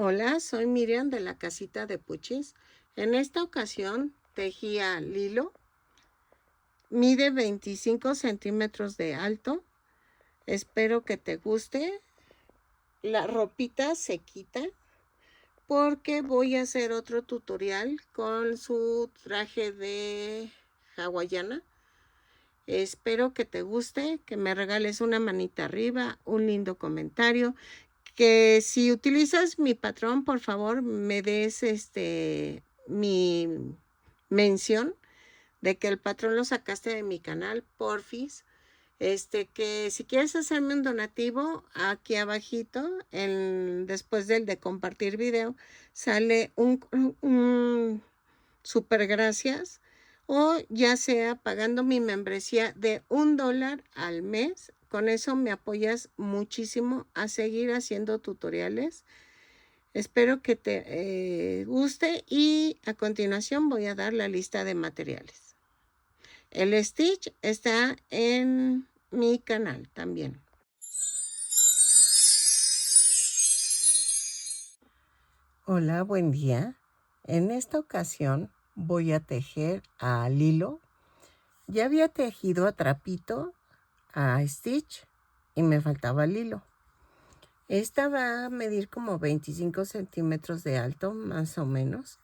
Hola, soy Miriam de la casita de Puchis. En esta ocasión tejía lilo. Mide 25 centímetros de alto. Espero que te guste. La ropita se quita porque voy a hacer otro tutorial con su traje de hawaiana. Espero que te guste, que me regales una manita arriba, un lindo comentario. Que si utilizas mi patrón, por favor, me des mi mención de que el patrón lo sacaste de mi canal, porfis. Que si quieres hacerme un donativo, aquí abajito, después del de compartir video, sale un super gracias, o ya sea pagando mi membresía de $1 al mes. Con eso me apoyas muchísimo a seguir haciendo tutoriales. Espero que te guste y a continuación voy a dar la lista de materiales. El Stitch está en mi canal también. Hola, buen día. En esta ocasión voy a tejer al hilo. Ya había tejido a trapito, a Stitch, y me faltaba el hilo. Esta va a medir como 25 centímetros de alto, más o menos.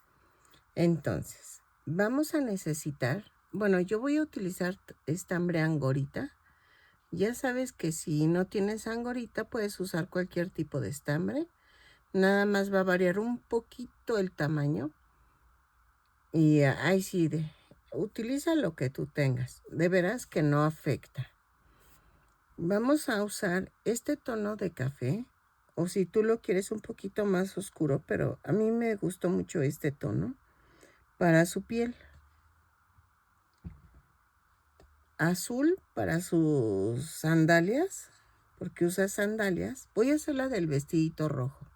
Entonces, vamos a necesitar, bueno, yo voy a utilizar estambre angorita. Ya sabes que si no tienes angorita, puedes usar cualquier tipo de estambre. Nada más va a variar un poquito el tamaño. Y ahí sí, utiliza lo que tú tengas. De veras que no afecta. Vamos a usar este tono de café. O si tú lo quieres un poquito más oscuro, pero a mí me gustó mucho este tono para su piel. Azul para sus sandalias, porque usa sandalias. Voy a hacer la del vestidito rojo.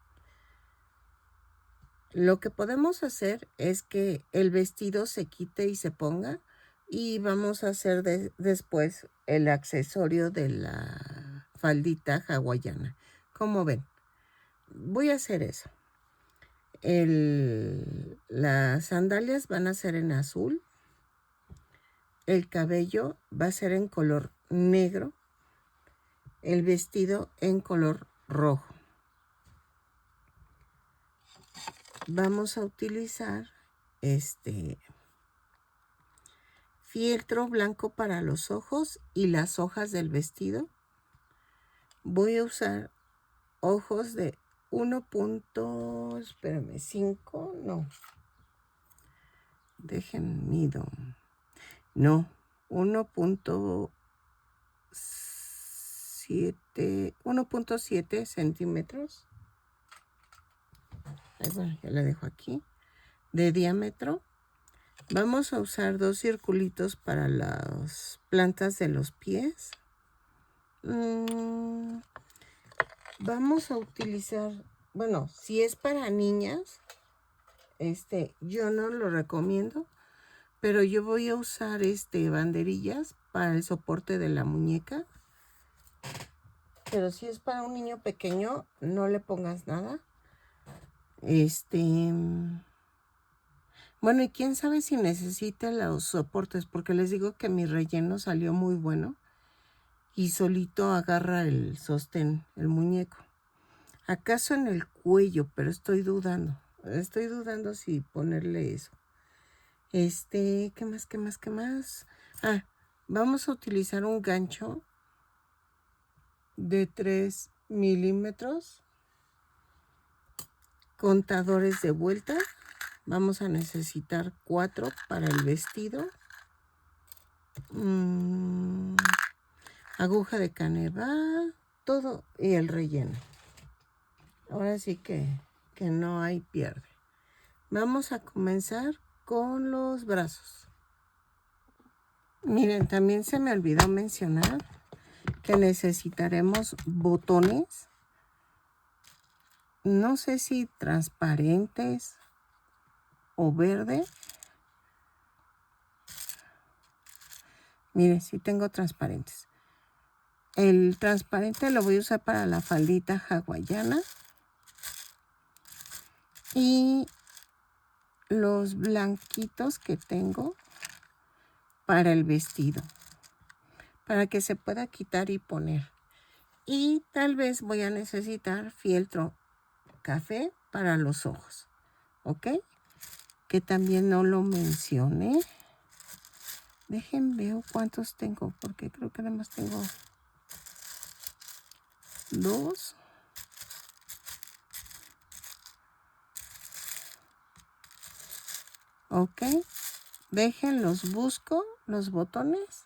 Lo que podemos hacer es que el vestido se quite y se ponga, y vamos a hacer después el accesorio de la faldita hawaiana. Como ven, voy a hacer eso. Las sandalias van a ser en azul. El cabello va a ser en color negro. El vestido en color rojo. Vamos a utilizar fieltro blanco para los ojos y las hojas del vestido. Voy a usar ojos de 1.5, no. Dejen mido. No, 1.7 centímetros. Bueno, ya la dejo aquí. De diámetro. Vamos a usar 2 circulitos para las plantas de los pies. Vamos a utilizar, bueno, si es para niñas, yo no lo recomiendo, pero yo voy a usar banderillas para el soporte de la muñeca. Pero si es para un niño pequeño, no le pongas nada. Bueno, y quién sabe si necesita los soportes, porque les digo que mi relleno salió muy bueno y solito agarra el sostén, el muñeco. ¿Acaso en el cuello? Pero estoy dudando. Estoy dudando si ponerle eso. ¿Qué más? Vamos a utilizar un gancho de 3 milímetros. Contadores de vuelta. Vamos a necesitar 4 para el vestido. Aguja de caneva, todo, y el relleno. Ahora sí que no hay pierde. Vamos a comenzar con los brazos. Miren, también se me olvidó mencionar que necesitaremos botones. No sé si transparentes o verde. Miren, sí tengo transparentes. El transparente lo voy a usar para la faldita hawaiana. y los blanquitos que tengo para el vestido, para que se pueda quitar y poner. Y tal vez voy a necesitar fieltro café para los ojos, ¿ok? Que también no lo mencioné. Dejen ver cuántos tengo, porque creo que además tengo 2. Ok, déjenlos, busco los botones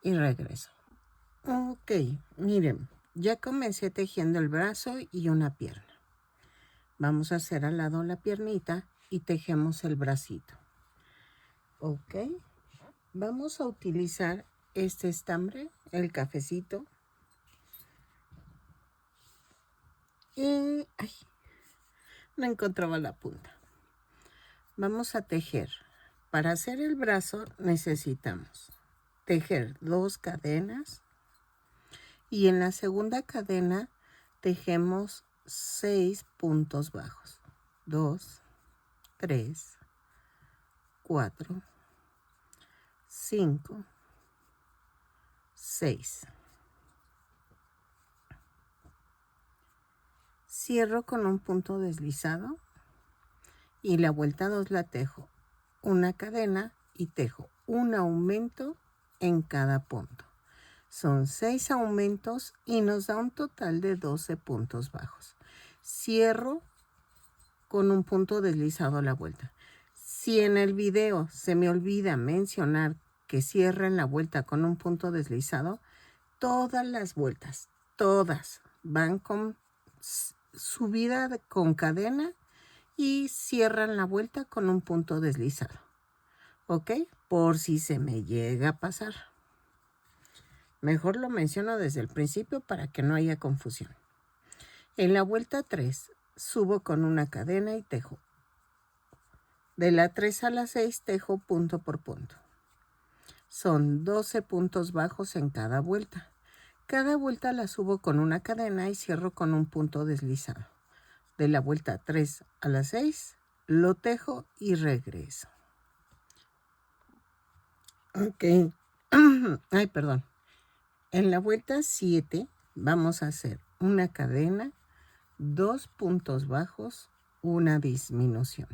y regreso. Ok, miren, ya comencé tejiendo el brazo y una pierna. Vamos a hacer al lado la piernita y tejemos el bracito. Ok, vamos a utilizar este estambre, el cafecito. Y ay, no encontraba la punta. Vamos a tejer. Para hacer el brazo necesitamos tejer 2 cadenas y en la segunda cadena tejemos 6 puntos bajos. 2, 3, 4, 5, 6. Cierro con un punto deslizado y la vuelta 2 la tejo una cadena y tejo un aumento en cada punto. Son 6 aumentos y nos da un total de 12 puntos bajos. Cierro con un punto deslizado a la vuelta. Si en el video se me olvida mencionar que cierren la vuelta con un punto deslizado, todas las vueltas, todas van con subida con cadena y cierran la vuelta con un punto deslizado. ¿Ok? Por si se me llega a pasar. Mejor lo menciono desde el principio para que no haya confusión. En la vuelta 3 subo con una cadena y tejo. De la 3 a la 6 tejo punto por punto. Son 12 puntos bajos en cada vuelta. Cada vuelta la subo con una cadena y cierro con un punto deslizado. De la vuelta 3 a la 6 lo tejo y regreso. Ok. Ay, perdón. En la vuelta 7 vamos a hacer una cadena, 2 puntos bajos, una disminución.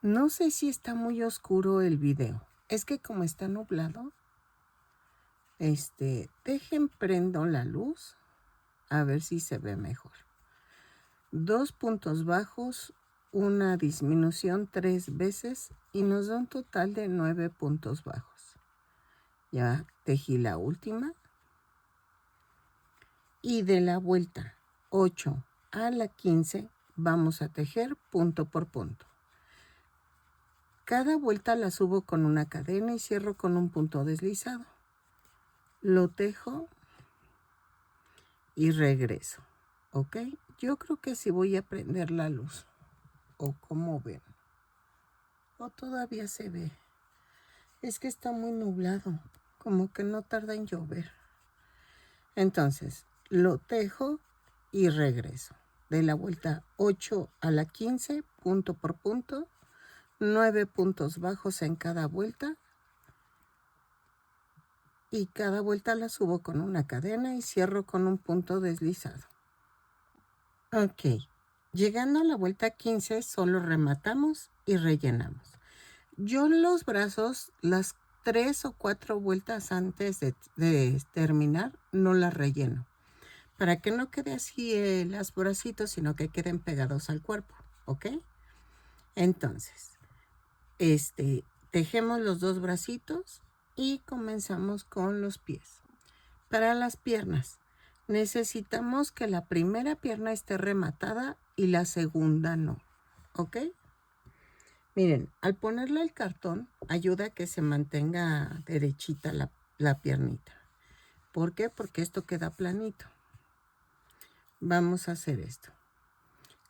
No sé si está muy oscuro el video. Es que como está nublado, dejen prendo la luz a ver si se ve mejor. 2 puntos bajos, una disminución 3 veces y nos da un total de 9 puntos bajos. Ya tejí la última. Y de la vuelta 8 a la 15 vamos a tejer punto por punto. Cada vuelta la subo con una cadena y cierro con un punto deslizado. Lo tejo y regreso. ¿Ok? Yo creo que sí voy a prender la luz. ¿O cómo ven? ¿O todavía se ve? Es que está muy nublado. Como que no tarda en llover. Entonces, lo tejo y regreso. De la vuelta 8 a la 15, punto por punto, 9 puntos bajos en cada vuelta. Y cada vuelta la subo con una cadena y cierro con un punto deslizado. Ok, llegando a la vuelta 15 solo rematamos y rellenamos. Yo los brazos, las 3 o 4 vueltas antes de terminar, no las relleno. Para que no quede así los bracitos, sino que queden pegados al cuerpo, ¿ok? Entonces, tejemos los 2 bracitos y comenzamos con los pies. Para las piernas, necesitamos que la primera pierna esté rematada y la segunda no, ¿ok? Miren, al ponerle el cartón, ayuda a que se mantenga derechita la piernita. ¿Por qué? Porque esto queda planito. Vamos a hacer esto.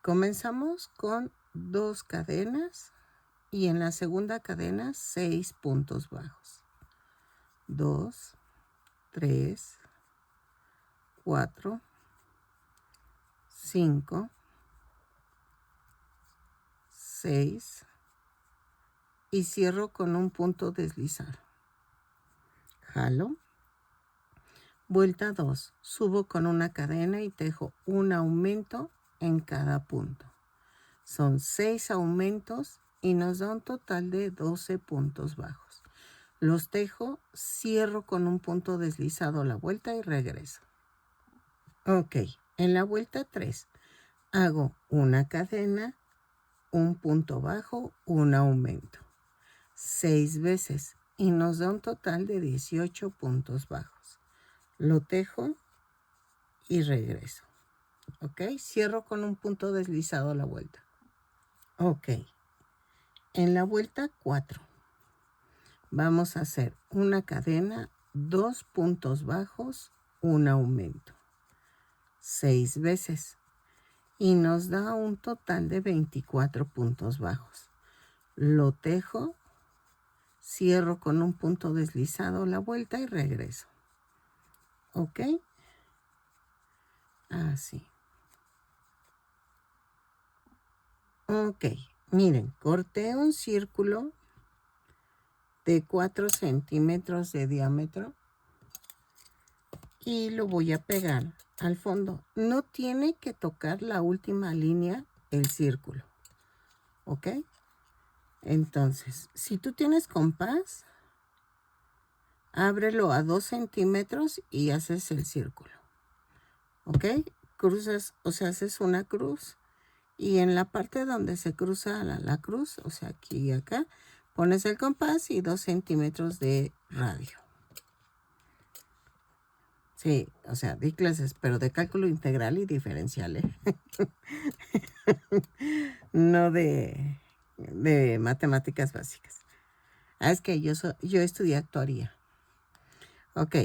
Comenzamos con 2 cadenas y en la segunda cadena 6 puntos bajos. 2, 3, 4, 5, 6 y cierro con un punto deslizado. Jalo. Vuelta 2, subo con una cadena y tejo un aumento en cada punto. Son 6 aumentos y nos da un total de 12 puntos bajos. Los tejo, cierro con un punto deslizado la vuelta y regreso. Ok, en la vuelta 3 hago una cadena, un punto bajo, un aumento. 6 veces y nos da un total de 18 puntos bajos. Lo tejo y regreso. Ok, cierro con un punto deslizado la vuelta. Ok, en la vuelta 4 vamos a hacer una cadena, 2 puntos bajos, un aumento. 6 veces y nos da un total de 24 puntos bajos. Lo tejo, cierro con un punto deslizado la vuelta y regreso. ¿Ok? Así. Ok, miren, corté un círculo de 4 centímetros de diámetro y lo voy a pegar al fondo. No tiene que tocar la última línea el círculo. ¿Ok? Entonces, si tú tienes compás, ábrelo a 2 centímetros y haces el círculo. ¿Ok? Cruzas, o sea, haces una cruz y en la parte donde se cruza la cruz, o sea, aquí y acá, pones el compás y 2 centímetros de radio. Sí, o sea, di clases, pero de cálculo integral y diferencial, ¿eh? No de matemáticas básicas. Es que yo estudié actuaría. Ok.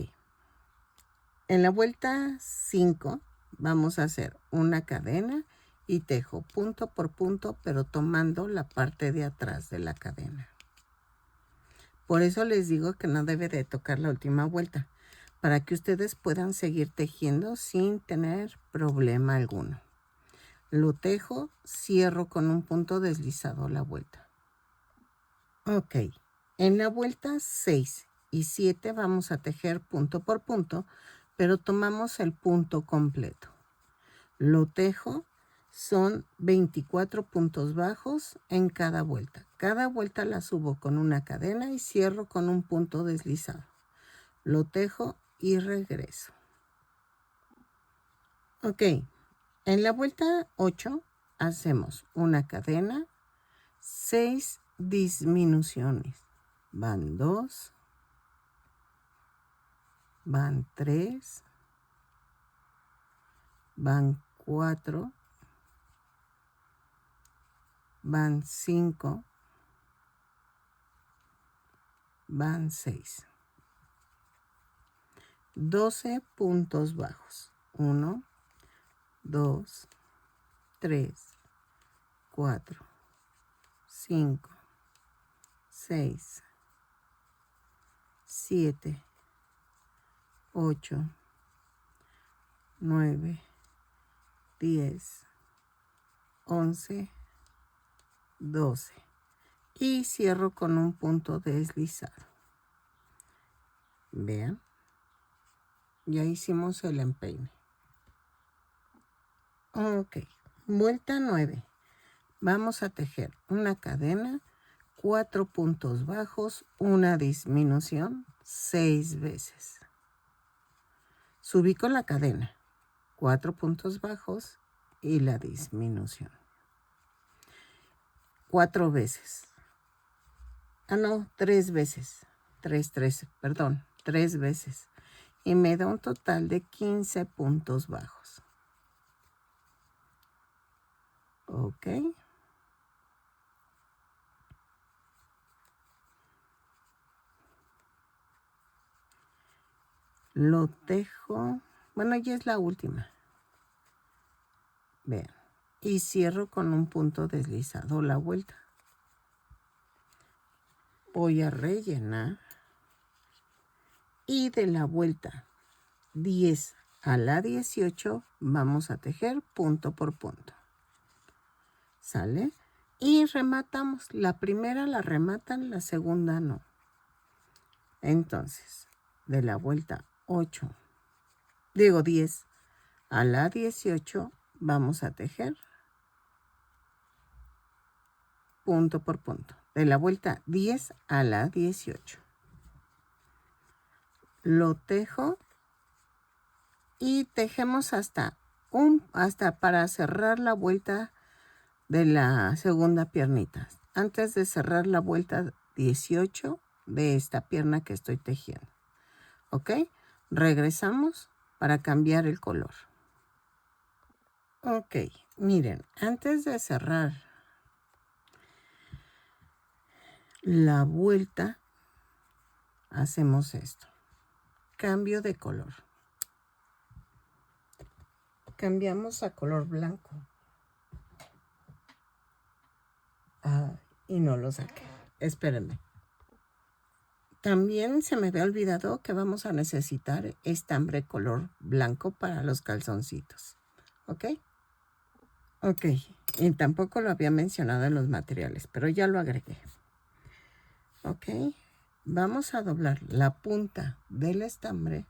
En la vuelta 5 vamos a hacer una cadena y tejo punto por punto, pero tomando la parte de atrás de la cadena. Por eso les digo que no debe de tocar la última vuelta, para que ustedes puedan seguir tejiendo sin tener problema alguno. Lo tejo, cierro con un punto deslizado la vuelta. Ok, en la vuelta 6 y 7 vamos a tejer punto por punto, pero tomamos el punto completo. Lo tejo, son 24 puntos bajos en cada vuelta. Cada vuelta la subo con una cadena y cierro con un punto deslizado. Lo tejo y regreso. Ok, en la vuelta 8 hacemos una cadena, 6 disminuciones. Van 2, van 3, van 4, van 5, van 6. 12 puntos bajos. 1, 2, 3, 4, 5, 6, 7, 8, 9, 10, 11, 12. Y cierro con un punto deslizado. Vean. Ya hicimos el empeine. Ok. Vuelta 9. Vamos a tejer una cadena, 4 puntos bajos, una disminución, 6 veces. Subí con la cadena, 4 puntos bajos y la disminución. 4 veces. Ah, no, 3 veces. 3 veces. Y me da un total de 15 puntos bajos. Ok. Lo tejo. Bueno, ya es la última. Vean. Y cierro con un punto deslizado la vuelta. Voy a rellenar. Y de la vuelta 10 a la 18 vamos a tejer punto por punto. ¿Sale? y rematamos. La primera la rematan, la segunda no. Entonces, de la vuelta 10 a la 18 vamos a tejer punto por punto. De la vuelta 10 a la 18. Lo tejo y tejemos hasta para cerrar la vuelta de la segunda piernita. Antes de cerrar la vuelta 18 de esta pierna que estoy tejiendo. ¿Ok? Regresamos para cambiar el color. Ok, miren, antes de cerrar la vuelta, hacemos esto. Cambio de color. Cambiamos a color blanco. Y no lo saqué. Espérenme. También se me había olvidado que vamos a necesitar estambre color blanco para los calzoncitos. ¿Ok? Ok. Y tampoco lo había mencionado en los materiales, pero ya lo agregué. Ok. Vamos a doblar la punta del estambre.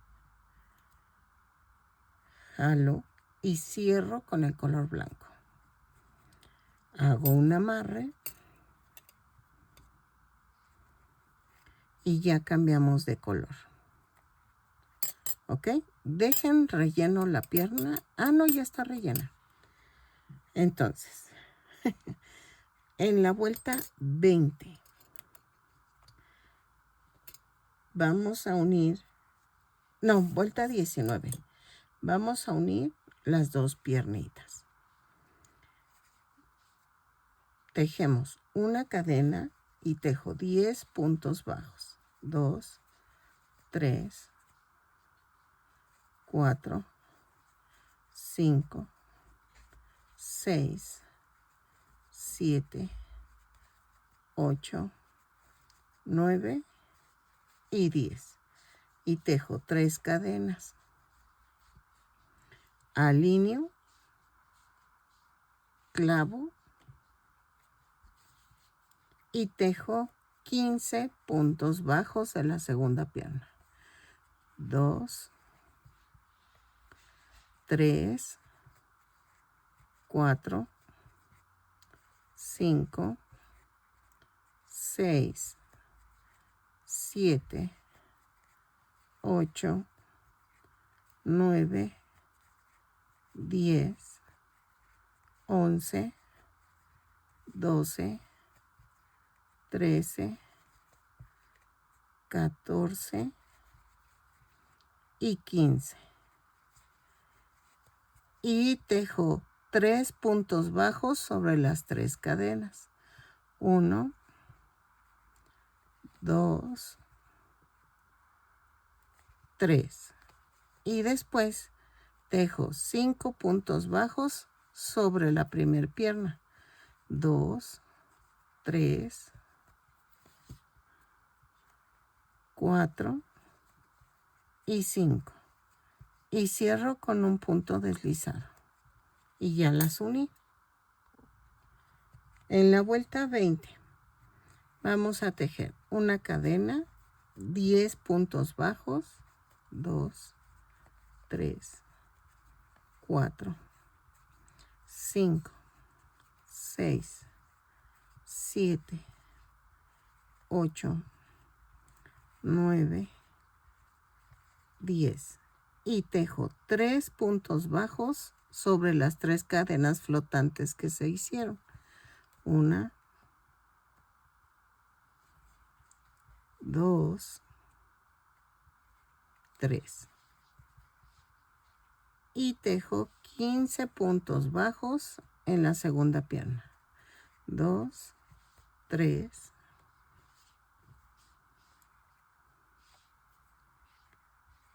Jalo y cierro con el color blanco. Hago un amarre. Y ya cambiamos de color. ¿Ok? Dejen relleno la pierna. No, ya está rellena. Entonces, en la vuelta 20, vamos a unir, vuelta 19, vamos a unir las dos piernitas. Tejemos una cadena y tejo 10 puntos bajos. 2, 3, 4, 5, 6, 7, 8, 9 y 10. Y tejo 3 cadenas. Alineo, clavo y tejo 15 puntos bajos de la segunda pierna. 2, 3, 4, 5, 6, 7, 8, 9, 10, 11, 12, 13, 14 y 15. Y tejo 3 puntos bajos sobre las 3 cadenas. 1, 2, 3. Y después tejo 5 puntos bajos sobre la primera pierna. 2, 3, 4 y 5. Y cierro con un punto deslizado. Y ya las uní. En la vuelta 20 vamos a tejer una cadena, 10 puntos bajos, 2, 3, 4, 5, 6, 7, 8, 9, 10. Y tejo 3 puntos bajos sobre las 3 cadenas flotantes que se hicieron. 1, 2, 3. Y tejo 15 puntos bajos en la segunda pierna. 2, 3,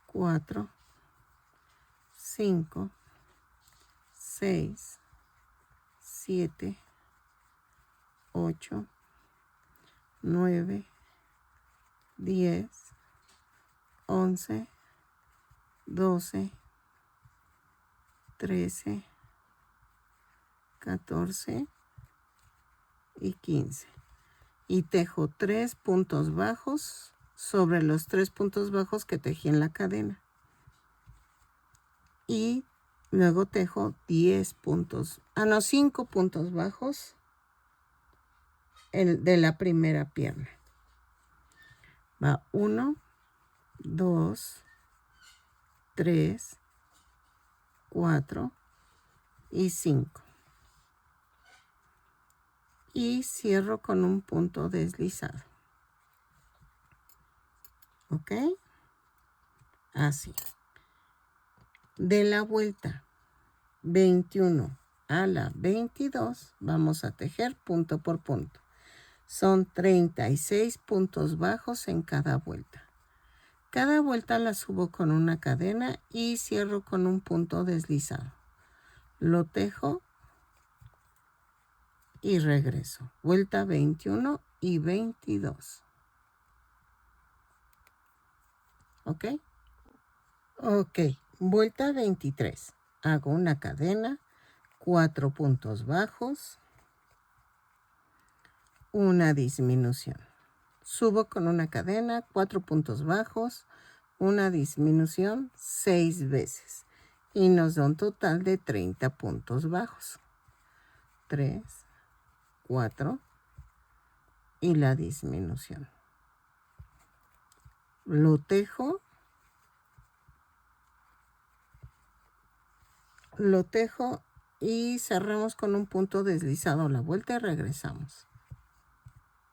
4, 5, 6, 7, 8, 9, 10, 11, 12, 13, 14 y 15. Y tejo 3 puntos bajos sobre los 3 puntos bajos que tejí en la cadena. Y luego tejo 5 puntos bajos de la primera pierna. Va 1, 2, 3, 4 y 5. Y cierro con un punto deslizado. ¿Ok? Así. De la vuelta 21 a la 22 vamos a tejer punto por punto. Son 36 puntos bajos en cada vuelta. Cada vuelta la subo con una cadena y cierro con un punto deslizado. Lo tejo y regreso. Vuelta 21 y 22. ¿Ok? Ok. Vuelta 23. Hago una cadena, 4 puntos bajos, una disminución. Subo con una cadena, 4 puntos bajos, una disminución 6 veces. Y nos da un total de 30 puntos bajos. 3, 4 y la disminución. Lo tejo y cerramos con un punto deslizado la vuelta y regresamos.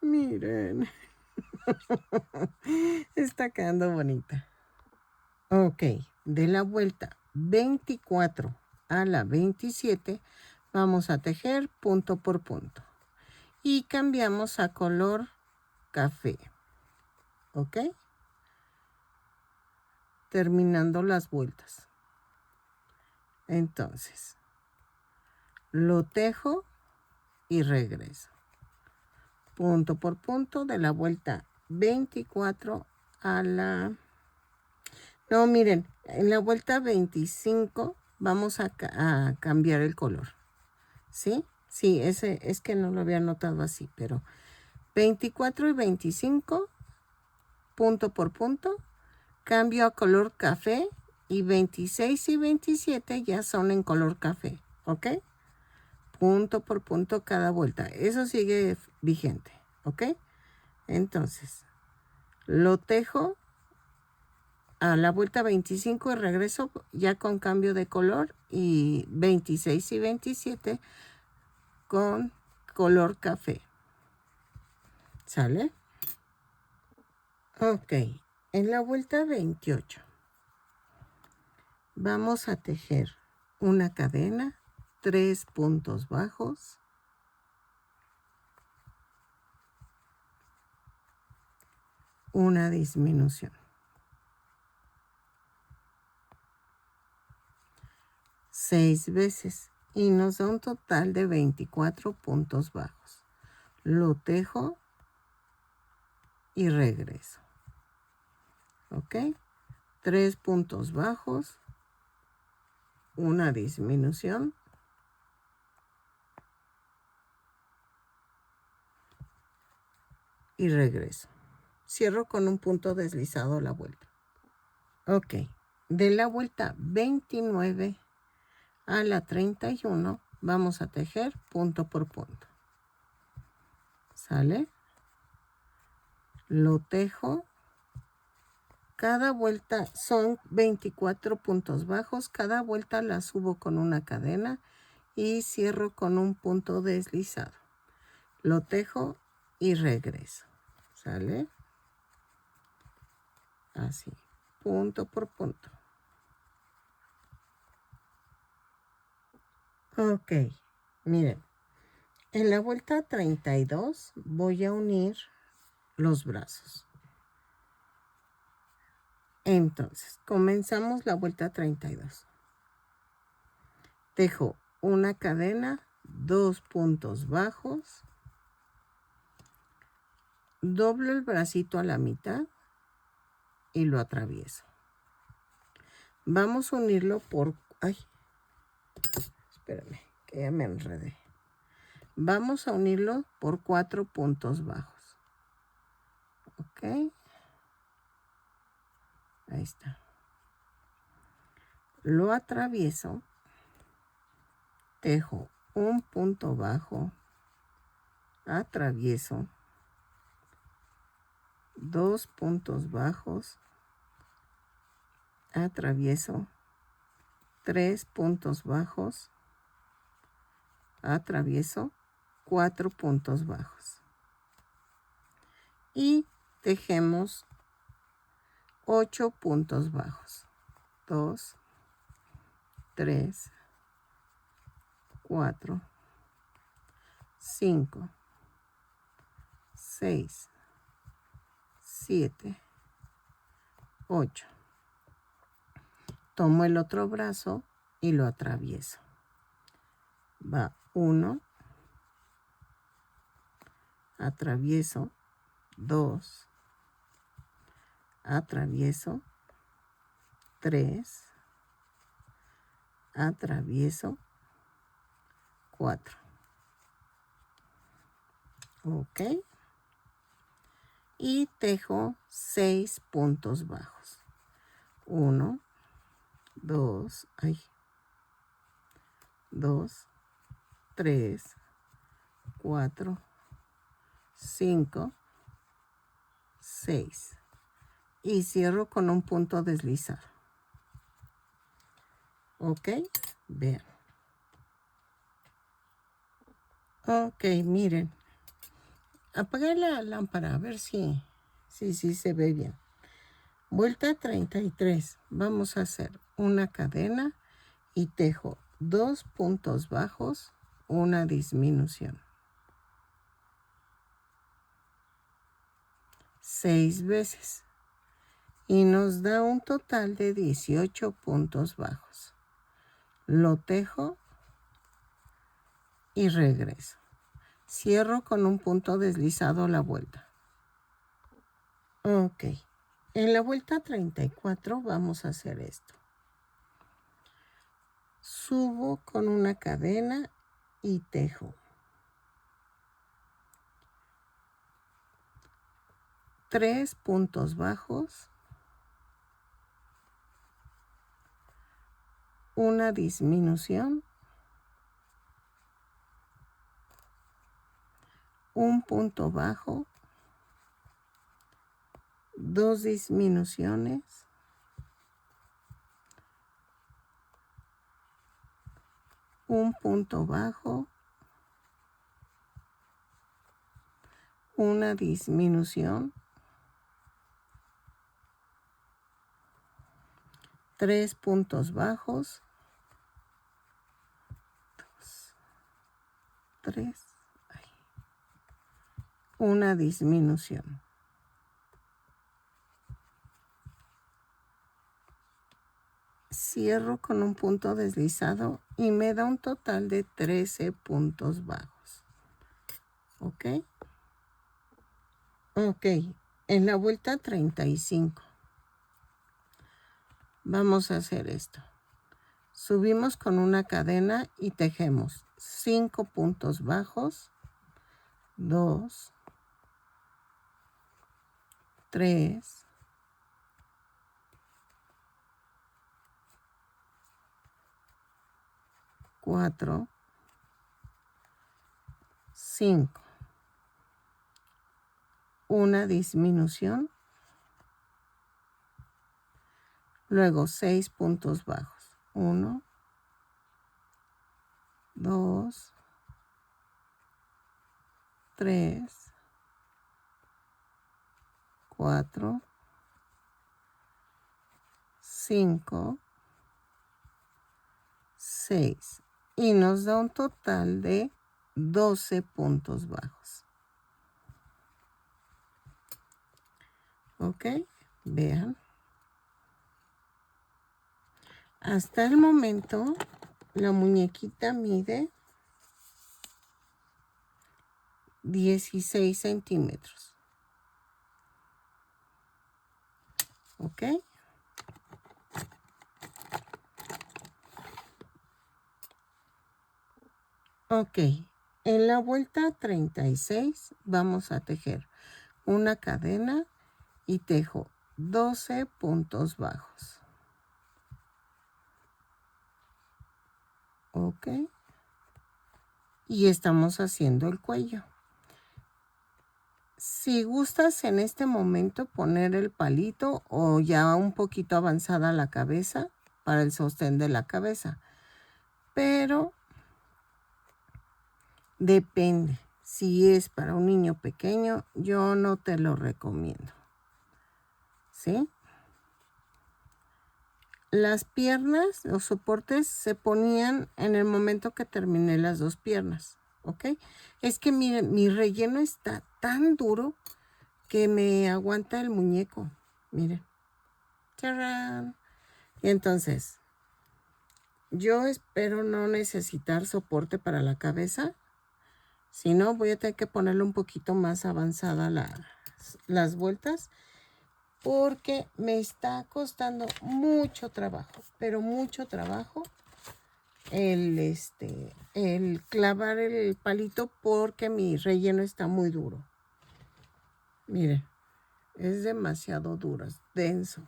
Miren. Está quedando bonita. Ok, de la vuelta 24 a la 27 vamos a tejer punto por punto. Y cambiamos a color café. ¿Ok? Terminando las vueltas. Entonces, lo tejo y regreso. Punto por punto de la vuelta 24 a la... No, miren, en la vuelta 25 vamos a cambiar el color. ¿Sí? Sí, ese es que no lo había notado así, pero 24 y 25, punto por punto, cambio a color café y 26 y 27 ya son en color café, ¿ok? Punto por punto cada vuelta. Eso sigue vigente, ¿ok? Entonces, lo tejo a la vuelta 25 y regreso ya con cambio de color y 26 y 27 con color café. ¿Sale? Ok, en la vuelta 28 vamos a tejer una cadena, 3 puntos bajos, una disminución. 6 veces y nos da un total de 24 puntos bajos. Lo tejo y regreso. ¿Ok? 3 puntos bajos, una disminución y regreso. Cierro con un punto deslizado la vuelta. Ok, de la vuelta 29 a la 31 vamos a tejer punto por punto. ¿Sale? Lo tejo. Cada vuelta son 24 puntos bajos. Cada vuelta la subo con una cadena y cierro con un punto deslizado. Lo tejo y regreso. ¿Sale? Así, punto por punto. Ok, miren. En la vuelta 32 voy a unir los brazos. Entonces, comenzamos la vuelta 32. Tejo una cadena, 2 puntos bajos, doblo el bracito a la mitad y lo atravieso. Vamos a unirlo por... Ay, espérame, que ya me enredé. Vamos a unirlo por 4 puntos bajos. Ok. Ahí está. Lo atravieso. Tejo un punto bajo. Atravieso. 2 puntos bajos. Atravieso. 3 puntos bajos. Atravieso. 4 puntos bajos. Y tejemos 8 puntos bajos. 2, 3, 4, 5, 6, 7, 8. Tomo el otro brazo y lo atravieso. Va 1, atravieso 2, atravieso 3, atravieso 4. Ok. Y tejo 6 puntos bajos. 1, 2, 2, 3, 4, 5, 6. Y cierro con un punto deslizado. Ok, vean. Ok, miren. Apagué la lámpara a ver si se ve bien. Vuelta 33. Vamos a hacer una cadena y tejo 2 puntos bajos, una disminución. 6 veces. Y nos da un total de 18 puntos bajos. Lo tejo y regreso. Cierro con un punto deslizado la vuelta. Ok. En la vuelta 34 vamos a hacer esto. Subo con una cadena y tejo 3 puntos bajos, una disminución, un punto bajo, 2 disminuciones, un punto bajo, una disminución, 3 puntos bajos, 2, 3, una disminución. Cierro con un punto deslizado y me da un total de 13 puntos bajos. ¿Ok? Ok, en la vuelta 35 vamos a hacer esto. Subimos con una cadena y tejemos 5 puntos bajos, 2, 3, 4, 5. Una disminución. Luego 6 puntos bajos. 1, 2, 3, 4, 5, 6. Y nos da un total de 12 puntos bajos. ¿Ok? Vean. Hasta el momento, la muñequita mide 16 centímetros. ¿Ok? Ok. En la vuelta 36 vamos a tejer una cadena y tejo 12 puntos bajos. Ok. Y estamos haciendo el cuello. Si gustas en este momento poner el palito o ya un poquito avanzada la cabeza para el sostén de la cabeza, pero depende. Si es para un niño pequeño, yo no te lo recomiendo. ¿Sí? Las piernas, los soportes se ponían en el momento que terminé las dos piernas. ¿Ok? Es que miren, mi relleno está tan duro que me aguanta el muñeco. Miren. ¡Tarán! Y entonces, yo espero no necesitar soporte para la cabeza. Si no, voy a tener que ponerle un poquito más avanzada las vueltas. Porque me está costando mucho trabajo. Pero mucho trabajo. El clavar el palito porque mi relleno está muy duro. Miren, es demasiado duro, es denso.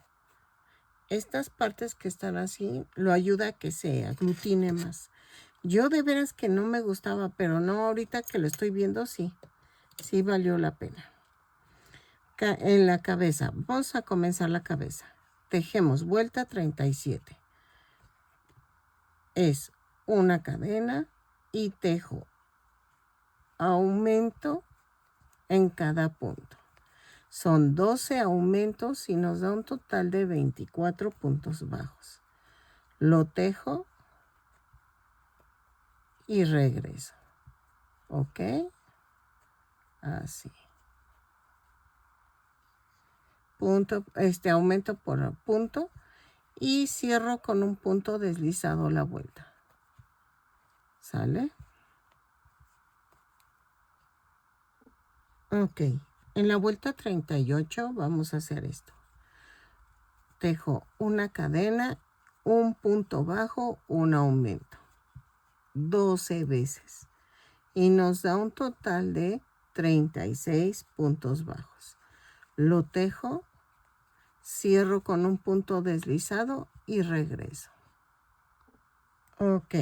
Estas partes que están así lo ayuda a que se aglutine más. Yo de veras que no me gustaba, pero no, ahorita que lo estoy viendo, sí valió la pena. En la cabeza, vamos a comenzar la cabeza. Tejemos vuelta 37. Es una cadena y tejo aumento en cada punto. Son 12 aumentos y nos da un total de 24 puntos bajos. Lo tejo y regreso. ¿Ok? Así. Punto, aumento por punto y cierro con un punto deslizado la vuelta. ¿Sale? Ok. En la vuelta 38 vamos a hacer esto. Tejo una cadena, un punto bajo, un aumento. 12 veces. Y nos da un total de 36 puntos bajos. Lo tejo, cierro con un punto deslizado y regreso. Ok.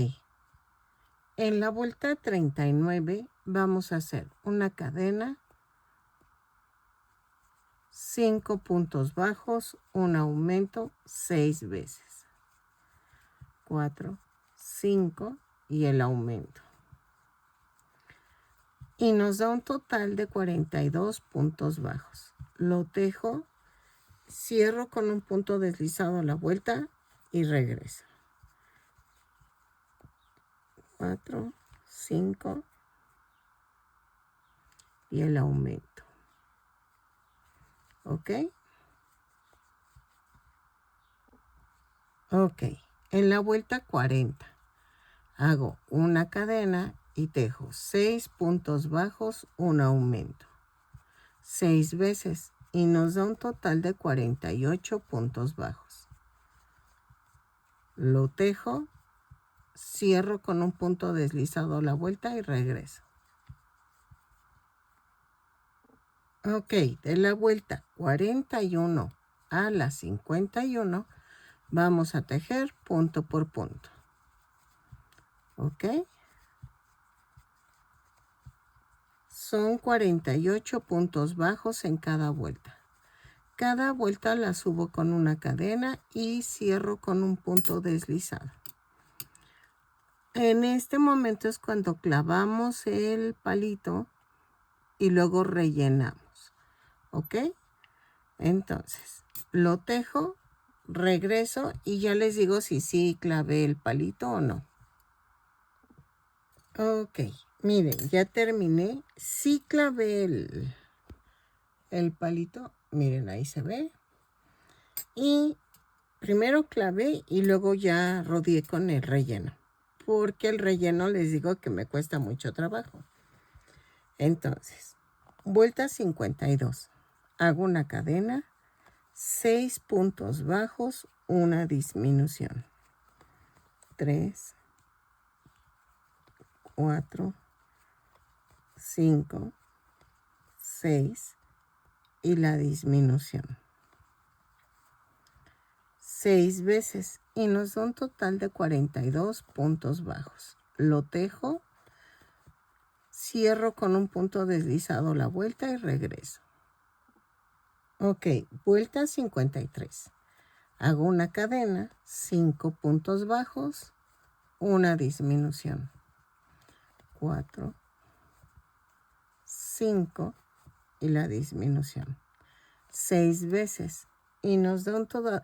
En la vuelta 39 vamos a hacer una cadena, 5 puntos bajos, un aumento 6 veces. 4, 5 y el aumento. Y nos da un total de 42 puntos bajos. Lo tejo, cierro con un punto deslizado a la vuelta y regreso. 4, 5 y el aumento. ¿Ok? Ok. En la vuelta 40 hago una cadena y tejo 6 puntos bajos, un aumento. 6 veces y nos da un total de 48 puntos bajos. Lo tejo, cierro con un punto deslizado a la vuelta y regreso. Ok, de la vuelta 41 a la 51 vamos a tejer punto por punto. Ok. Son 48 puntos bajos en cada vuelta. Cada vuelta la subo con una cadena y cierro con un punto deslizado. En este momento es cuando clavamos el palito y luego rellenamos. ¿Ok? Entonces, lo tejo, regreso y ya les digo si sí clavé el palito o no. Ok, miren, ya terminé. Sí clavé el palito. Miren, ahí se ve. Y primero clavé y luego ya rodeé con el relleno. Porque el relleno les digo que me cuesta mucho trabajo. Entonces, vuelta 52. Hago una cadena, 6 puntos bajos, una disminución. 3, 4, 5, 6 y la disminución. 6 veces y nos da un total de 42 puntos bajos. Lo tejo, cierro con un punto deslizado la vuelta y regreso. Ok, vuelta 53. Hago una cadena, 5 puntos bajos, una disminución. 4, 5 y la disminución. 6 veces y nos da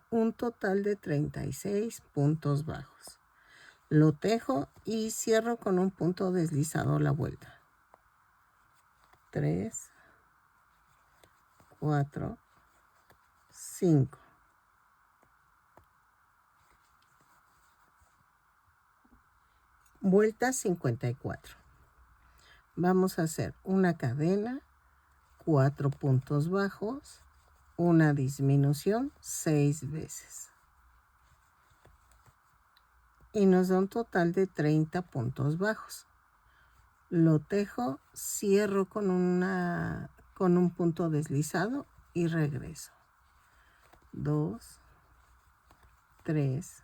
un total de 36 puntos bajos. Lo tejo y cierro con un punto deslizado la vuelta. 3, 4, 5. Vuelta 54. Vamos a hacer una cadena, 4 puntos bajos, una disminución 6 veces. Y nos da un total de 30 puntos bajos. Lo tejo, cierro con un punto deslizado y regreso. 2, 3,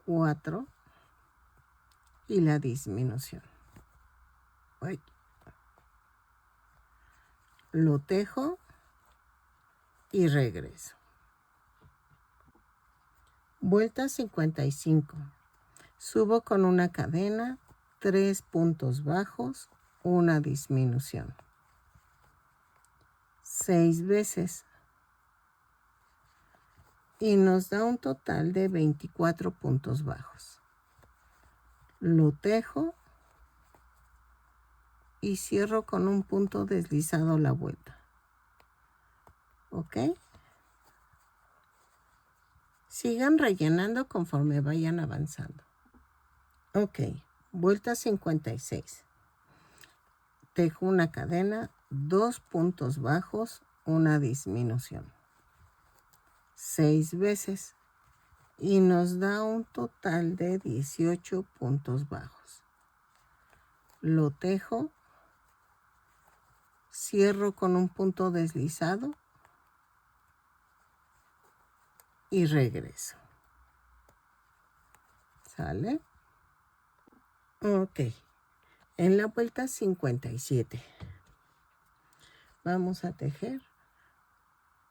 4 y la disminución. Lo tejo y regreso. Vuelta 55. Subo con una cadena, 3 puntos bajos, una disminución. 6 veces. Y nos da un total de 24 puntos bajos. Lo tejo y cierro con un punto deslizado la vuelta. ¿Ok? Sigan rellenando conforme vayan avanzando. Ok, vuelta 56. Tejo una cadena, 2 puntos bajos, una disminución. 6 veces y nos da un total de 18 puntos bajos. Lo tejo, cierro con un punto deslizado y regreso. ¿Sale? Ok. En la vuelta 57 vamos a tejer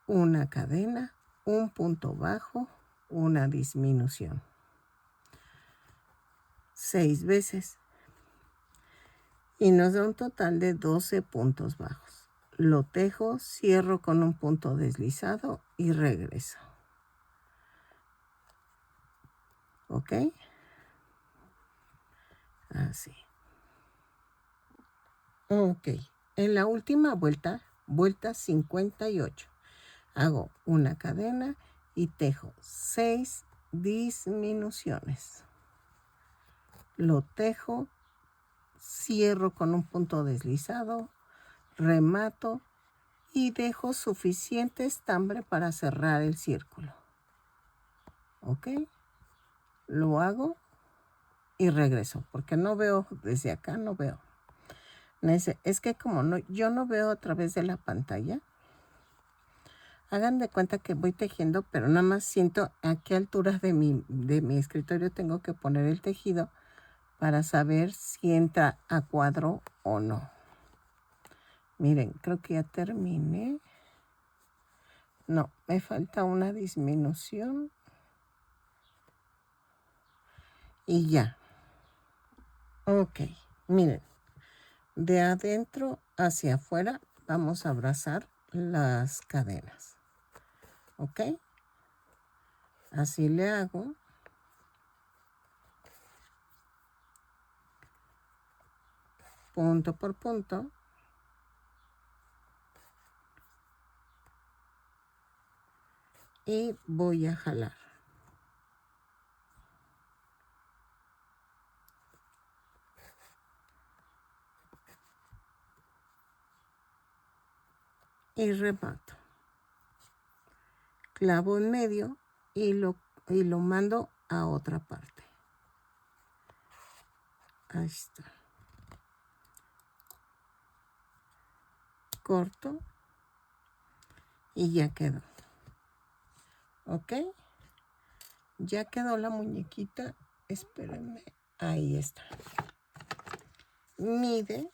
una cadena, un punto bajo, una disminución. 6 veces. Y nos da un total de 12 puntos bajos. Lo tejo, cierro con un punto deslizado y regreso. ¿Ok? Así. Ok. En la última vuelta, vuelta 58, hago una cadena y tejo 6 disminuciones. Lo tejo, cierro con un punto deslizado, remato y dejo suficiente estambre para cerrar el círculo. ¿Ok? Lo hago y regreso, porque no veo, desde acá no veo. Es que como yo no veo a través de la pantalla, hagan de cuenta que voy tejiendo, pero nada más siento a qué alturas de mi escritorio tengo que poner el tejido para saber si entra a cuadro o no. Miren, creo que ya terminé. No, me falta una disminución. Y ya. Ok, miren. De adentro hacia afuera vamos a abrazar las cadenas. ¿Ok? Así le hago. Punto por punto. Y voy a jalar. Y remato. Clavo en medio y lo mando a otra parte. Ahí está. corto y ya quedó. ¿Ok? Ya quedó la muñequita. Espérenme. Ahí está. Mide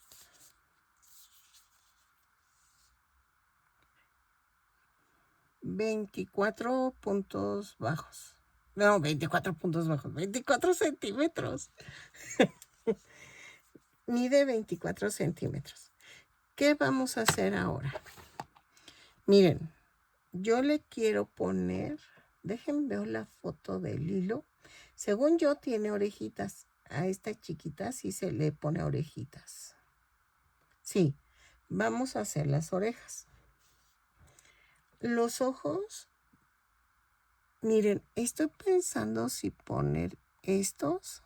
24 puntos bajos. No, 24 puntos bajos. 24 centímetros. Mide 24 centímetros. ¿Qué vamos a hacer ahora? Miren, yo le quiero poner, déjenme ver la foto del hilo. Según yo tiene orejitas. A esta chiquita sí se le pone orejitas. Sí, vamos a hacer las orejas. Los ojos, miren, estoy pensando si poner estos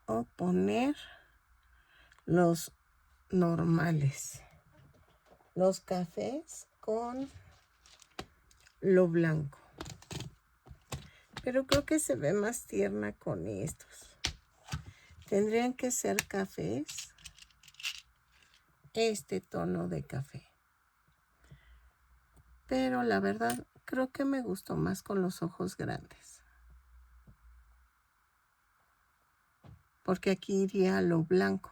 o poner los normales. Los cafés con lo blanco. Pero creo que se ve más tierna con estos. Tendrían que ser cafés. Este tono de café. Pero la verdad, creo que me gustó más con los ojos grandes. Porque aquí iría lo blanco.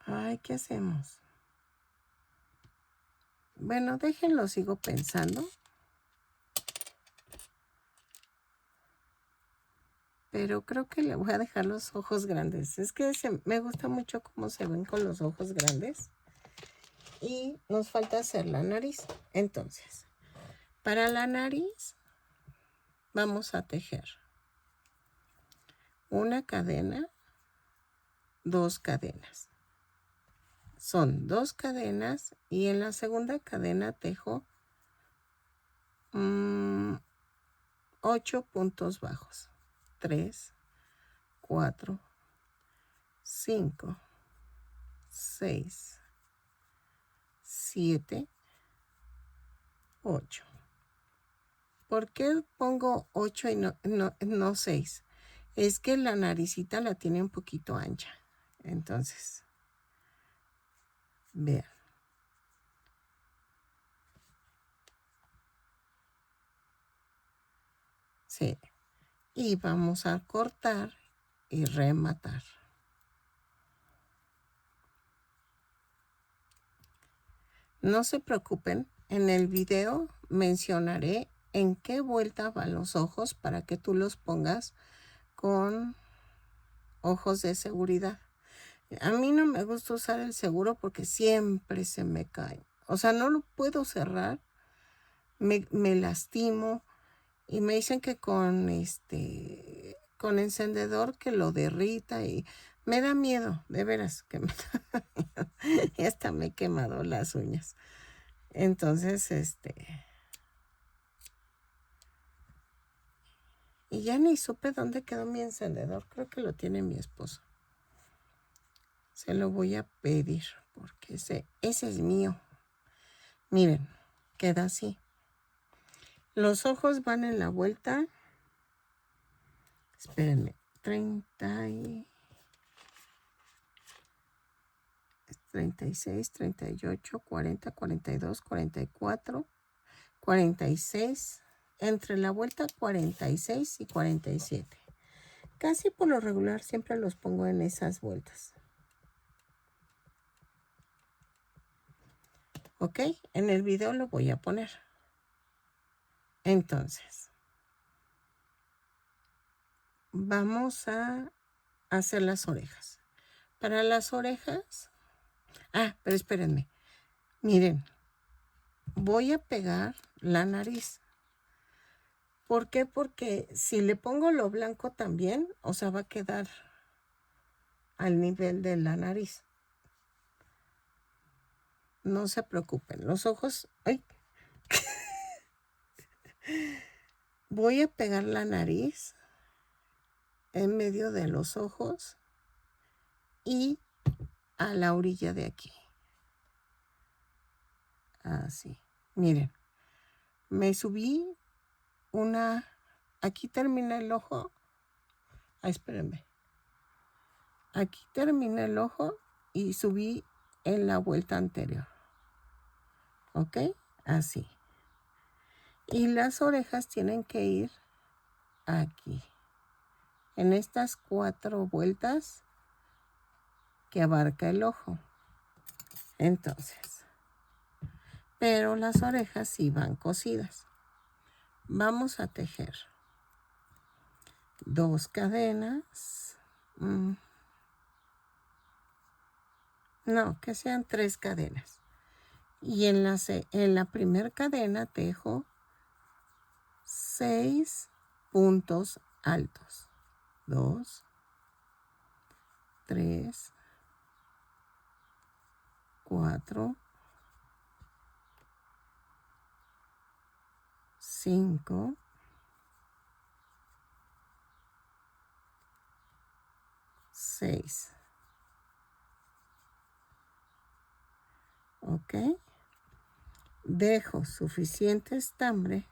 Ay, ¿qué hacemos? Bueno, déjenlo, sigo pensando. Pero creo que le voy a dejar los ojos grandes. Es que me gusta mucho cómo se ven con los ojos grandes. Y nos falta hacer la nariz. Entonces, para la nariz vamos a tejer una cadena, 2 cadenas. Son 2 cadenas y en la segunda cadena tejo 8 puntos bajos. 3, 4, 5, 6, 7, 8. ¿Por qué pongo 8 y no 6? Es que la naricita la tiene un poquito ancha. Entonces, vean. Sí. Y vamos a cortar y rematar. No se preocupen, en el video mencionaré en qué vuelta van los ojos para que tú los pongas con ojos de seguridad. A mí no me gusta usar el seguro porque siempre se me cae. O sea, no lo puedo cerrar, me lastimo y me dicen que con encendedor que lo derrita y me da miedo, de veras, que y hasta me he quemado las uñas. Entonces, y ya ni supe dónde quedó mi encendedor. Creo que lo tiene mi esposo. Se lo voy a pedir porque ese es mío. Miren, queda así. Los ojos van en la vuelta. Espérenme. 36, 38, 40, 42, 44, 46. Entre la vuelta 46 y 47. Casi por lo regular siempre los pongo en esas vueltas. ¿Ok? En el video lo voy a poner. Entonces, vamos a hacer las orejas. Para las orejas... pero espérenme. Miren, voy a pegar la nariz. ¿Por qué? Porque si le pongo lo blanco también, o sea, va a quedar al nivel de la nariz. No se preocupen. Los ojos... ¡Ay! Voy a pegar la nariz en medio de los ojos y a la orilla de aquí. Así. Miren, me subí aquí termina el ojo. Espérenme. Aquí termina el ojo y subí en la vuelta anterior. ¿Ok? Así. Y las orejas tienen que ir aquí. En estas 4 vueltas que abarca el ojo. Entonces, pero las orejas sí van cosidas. Vamos a tejer 2 cadenas. No, que sean 3 cadenas. Y en la primera cadena tejo 6 puntos altos. 2, 3, 4, 5, 6. ¿Ok? Dejo suficiente estambre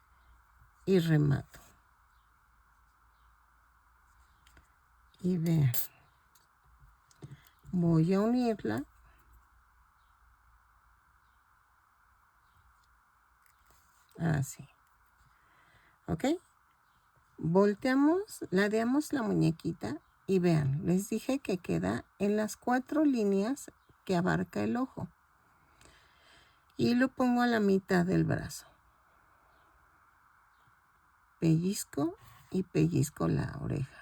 y remato. Y vean, voy a unirla. Así. ¿Ok? Volteamos, ladeamos la muñequita y vean, les dije que queda en las 4 líneas que abarca el ojo. Y lo pongo a la mitad del brazo. Pellizco y pellizco la oreja.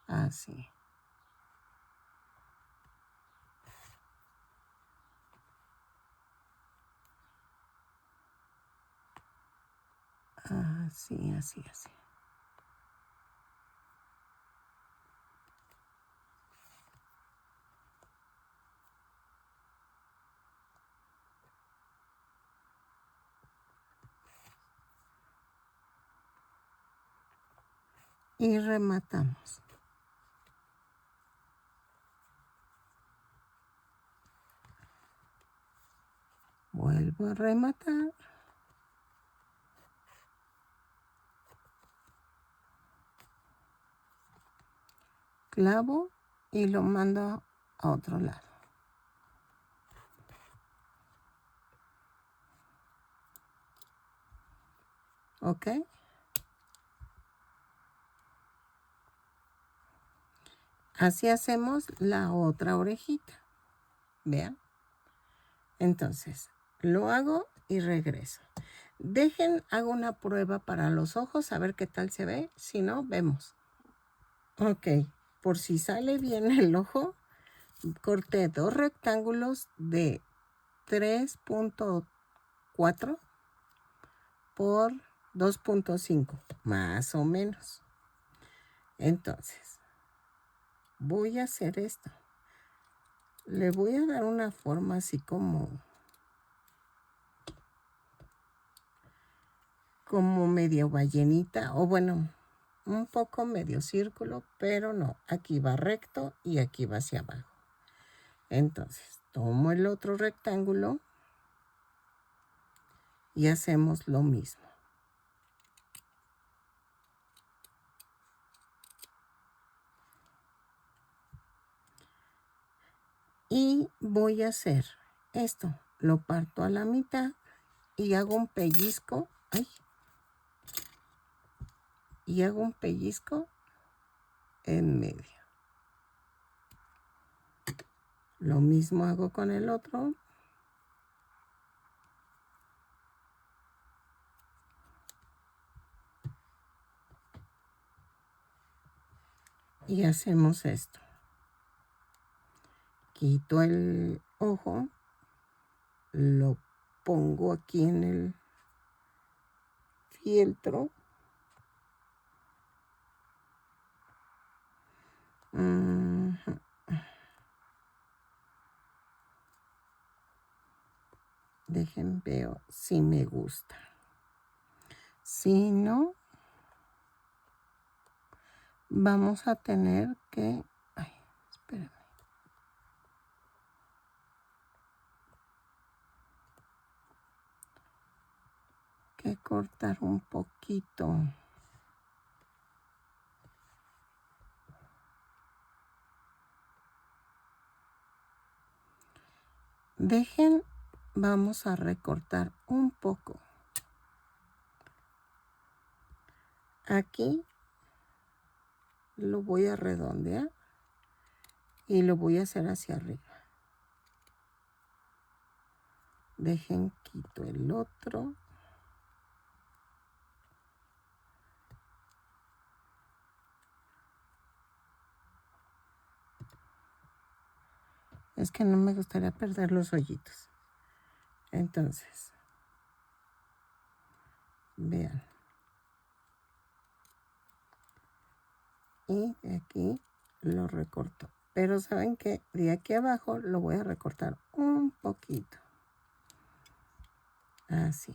Así. Así, así, así. Y rematamos. Vuelvo a rematar. Clavo y lo mando a otro lado. ¿Ok? Así hacemos la otra orejita. Vean. Entonces, lo hago y regreso. Hago una prueba para los ojos, a ver qué tal se ve. Si no, vemos. Ok, por si sale bien el ojo, corté 2 rectángulos de 3.4 por 2.5, más o menos. Entonces, voy a hacer esto. Le voy a dar una forma así como medio ballenita, o bueno, un poco medio círculo, pero no, aquí va recto y aquí va hacia abajo. Entonces, tomo el otro rectángulo y hacemos lo mismo. Y voy a hacer esto, lo parto a la mitad y hago un pellizco, y hago un pellizco en medio. Lo mismo hago con el otro. Y hacemos esto. Quito el ojo, lo pongo aquí en el fieltro. Dejen veo si me gusta. Si no, vamos a tener que... Ay, espérenme. Ok. que cortar un poquito. Dejen, vamos a recortar un poco. Aquí lo voy a redondear y lo voy a hacer hacia arriba. Dejen, quito el otro. Es que no me gustaría perder los hoyitos. Entonces, vean. Y de aquí lo recorto. Pero saben que de aquí abajo lo voy a recortar un poquito. Así.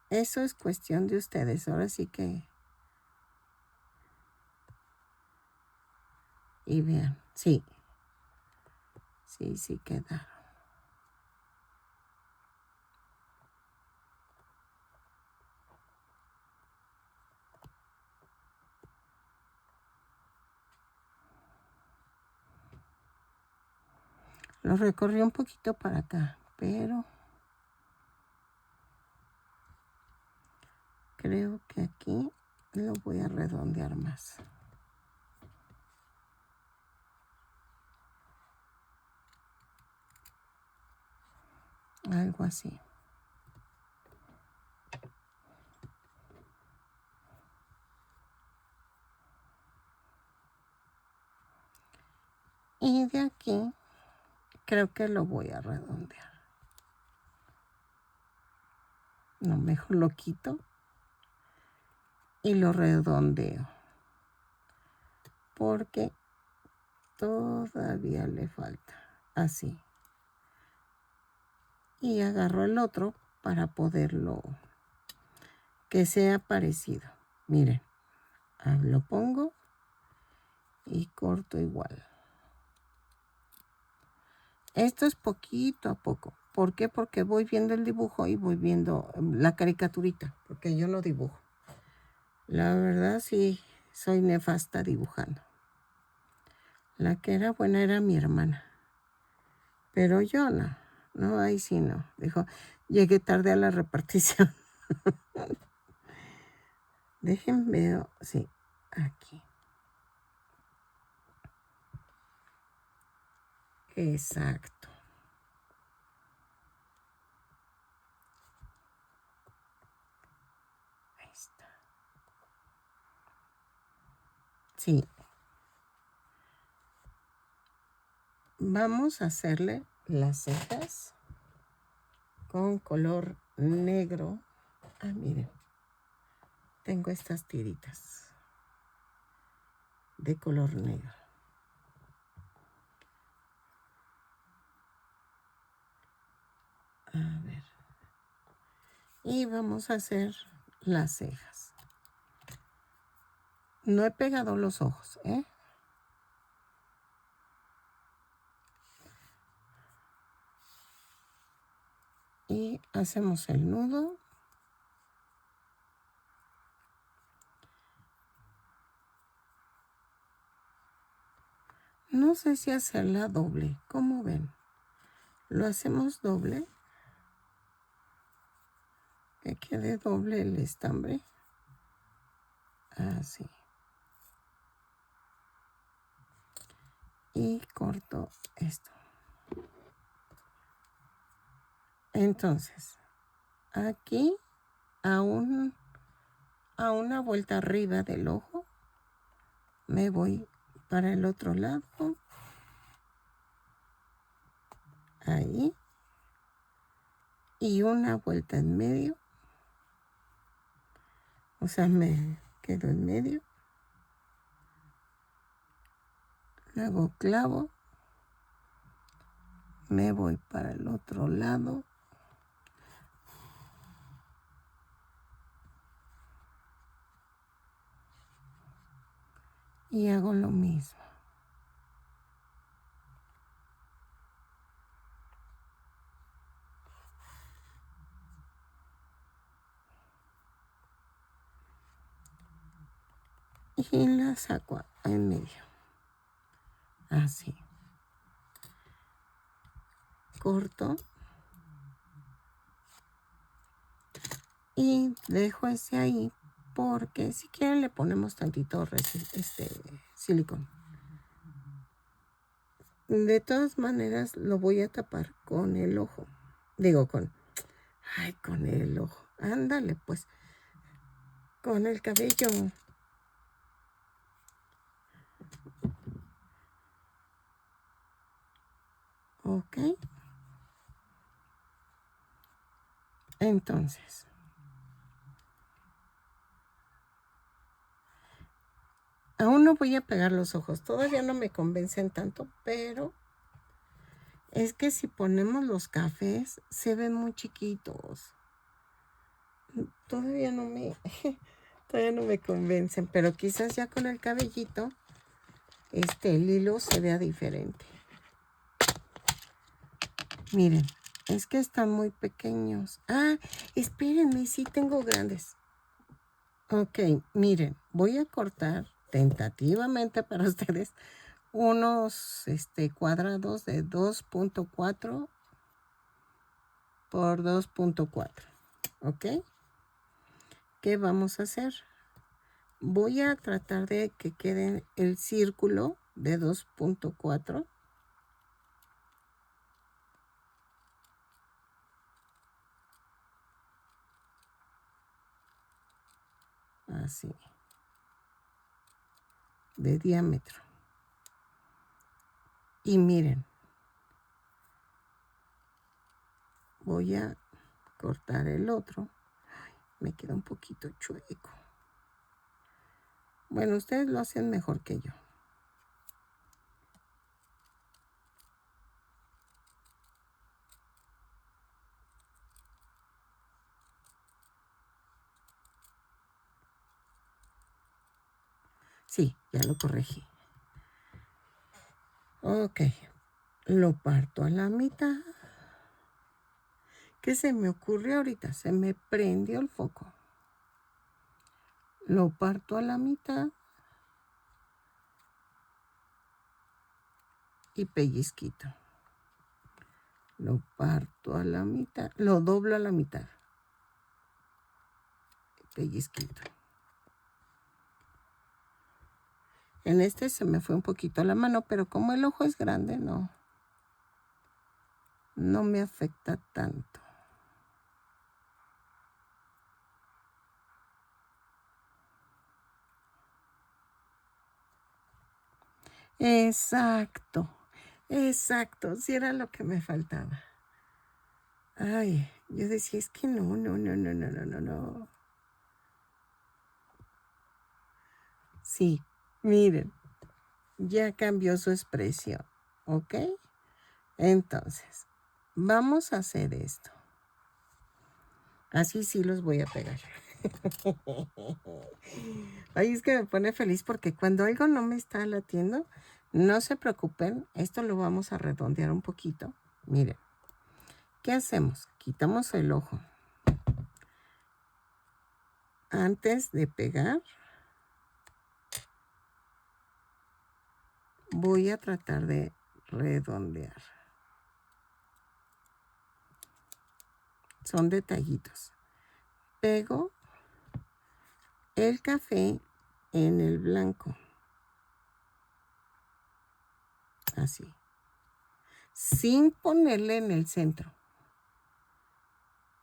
Eso es cuestión de ustedes. Ahora sí que... Y vean, sí. Sí quedaron. Lo recorrí un poquito para acá, pero creo que aquí lo voy a redondear más. Algo así. Y de aquí creo que lo voy a redondear. No, mejor lo quito y lo redondeo. Porque todavía le falta. Así. Y agarro el otro para poderlo, que sea parecido. Miren, lo pongo y corto igual. Esto es poquito a poco. ¿Por qué? Porque voy viendo el dibujo y voy viendo la caricaturita, porque yo no dibujo. La verdad sí, soy nefasta dibujando. La que era buena era mi hermana. Pero yo no. No, ahí sí no. Dijo, llegué tarde a la repartición. Dejen veo, sí, aquí. Exacto. Ahí está. Sí. Vamos a hacerle las cejas con color negro. Ah, miren. Tengo estas tiritas de color negro. A ver. Y vamos a hacer las cejas. No he pegado los ojos, ¿eh? Y hacemos el nudo. No sé si hacerla doble. ¿Cómo ven? Lo hacemos doble. Que quede doble el estambre. Así. Y corto esto. Entonces, aquí a una vuelta arriba del ojo, me voy para el otro lado. Ahí. Y una vuelta en medio. O sea, me quedo en medio. Luego clavo. Me voy para el otro lado. Y hago lo mismo. y la saco en medio. Así. Corto. Y dejo ese ahí porque si quieren le ponemos tantito silicón. De todas maneras lo voy a tapar con el ojo. Digo con el ojo. Ándale pues. Con el cabello. Ok. Entonces. Aún no voy a pegar los ojos. Todavía no me convencen tanto, pero es que si ponemos los cafés se ven muy chiquitos. Todavía no me convencen, pero quizás ya con el cabellito el hilo se vea diferente. Miren, es que están muy pequeños. Espérenme, sí tengo grandes. Ok, miren, voy a cortar tentativamente para ustedes unos cuadrados de 2.4 por 2.4. ¿Ok? ¿Qué vamos a hacer? Voy a tratar de que quede el círculo de 2.4. Así. De diámetro. Y miren. Voy a cortar el otro. Me queda un poquito chueco. Bueno, ustedes lo hacen mejor que yo. Sí, ya lo corregí. Ok, lo parto a la mitad. ¿Qué se me ocurrió ahorita? Se me prendió el foco. Lo parto a la mitad y pellizquito. Lo parto a la mitad, lo doblo a la mitad. Pellizquito. En este se me fue un poquito la mano, pero como el ojo es grande, no me afecta tanto. Exacto, sí era lo que me faltaba. Ay, yo decía, es que no. Sí, miren, ya cambió su expresión, ¿ok? Entonces, vamos a hacer esto. Así sí los voy a pegar. Ay, es que me pone feliz porque cuando algo no me está latiendo, no se preocupen, esto lo vamos a redondear un poquito. Miren, ¿qué hacemos? Quitamos el ojo. Antes de pegar, voy a tratar de redondear. Son detallitos. Pego el café en el blanco. Así. Sin ponerle en el centro.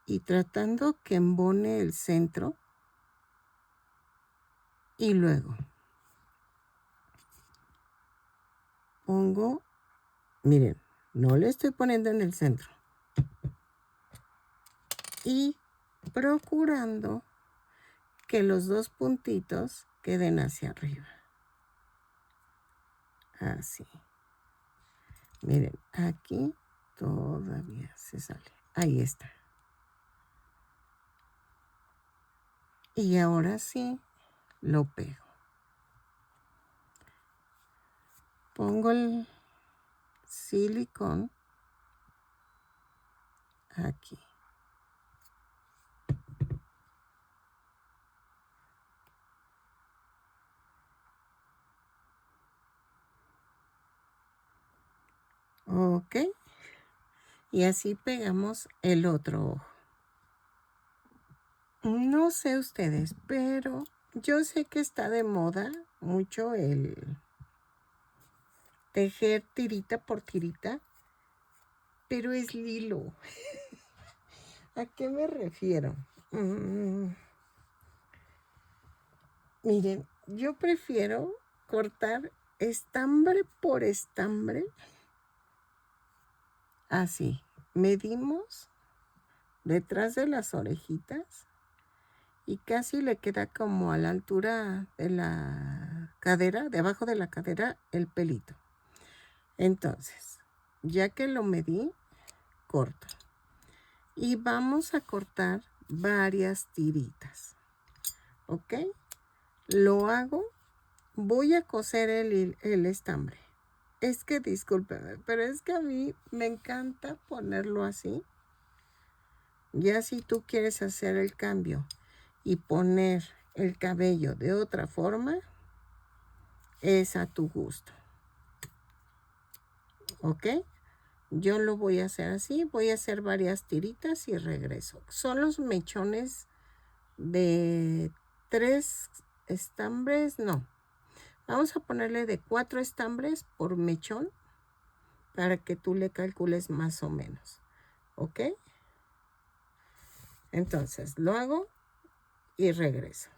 Y tratando que embone el centro. Y luego pongo, miren, no le estoy poniendo en el centro. Y procurando que los dos puntitos queden hacia arriba. Así. Miren, aquí todavía se sale. Ahí está. Y ahora sí lo pego. Pongo el silicón aquí. Ok. Y así pegamos el otro ojo. No sé ustedes, pero yo sé que está de moda mucho el tejer tirita por tirita, pero es lilo. ¿A qué me refiero? Miren, yo prefiero cortar estambre por estambre. Así, medimos detrás de las orejitas y casi le queda como a la altura de la cadera, debajo de la cadera, el pelito. Entonces, ya que lo medí, corto. Y vamos a cortar varias tiritas. ¿Ok? Lo hago, voy a coser el estambre. Es que discúlpeme, pero es que a mí me encanta ponerlo así. Ya si tú quieres hacer el cambio y poner el cabello de otra forma, es a tu gusto. ¿Ok? Yo lo voy a hacer así. Voy a hacer varias tiritas y regreso. Son los mechones de 3 estambres. No. Vamos a ponerle de 4 estambres por mechón para que tú le calcules más o menos. ¿Ok? Entonces lo hago y regreso.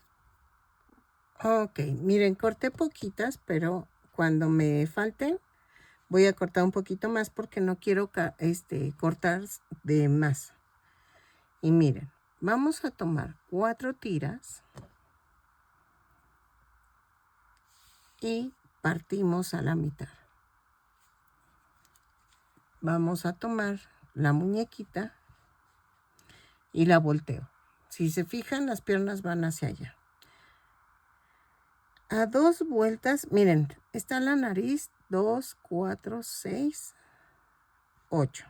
Ok, miren, corté poquitas, pero cuando me falten voy a cortar un poquito más porque no quiero cortar de más. Y miren, vamos a tomar 4 tiras y partimos a la mitad. Vamos a tomar la muñequita y la volteo. Si se fijan, las piernas van hacia allá. A 2 vueltas, miren, está la nariz, 2, 4, 6, 8.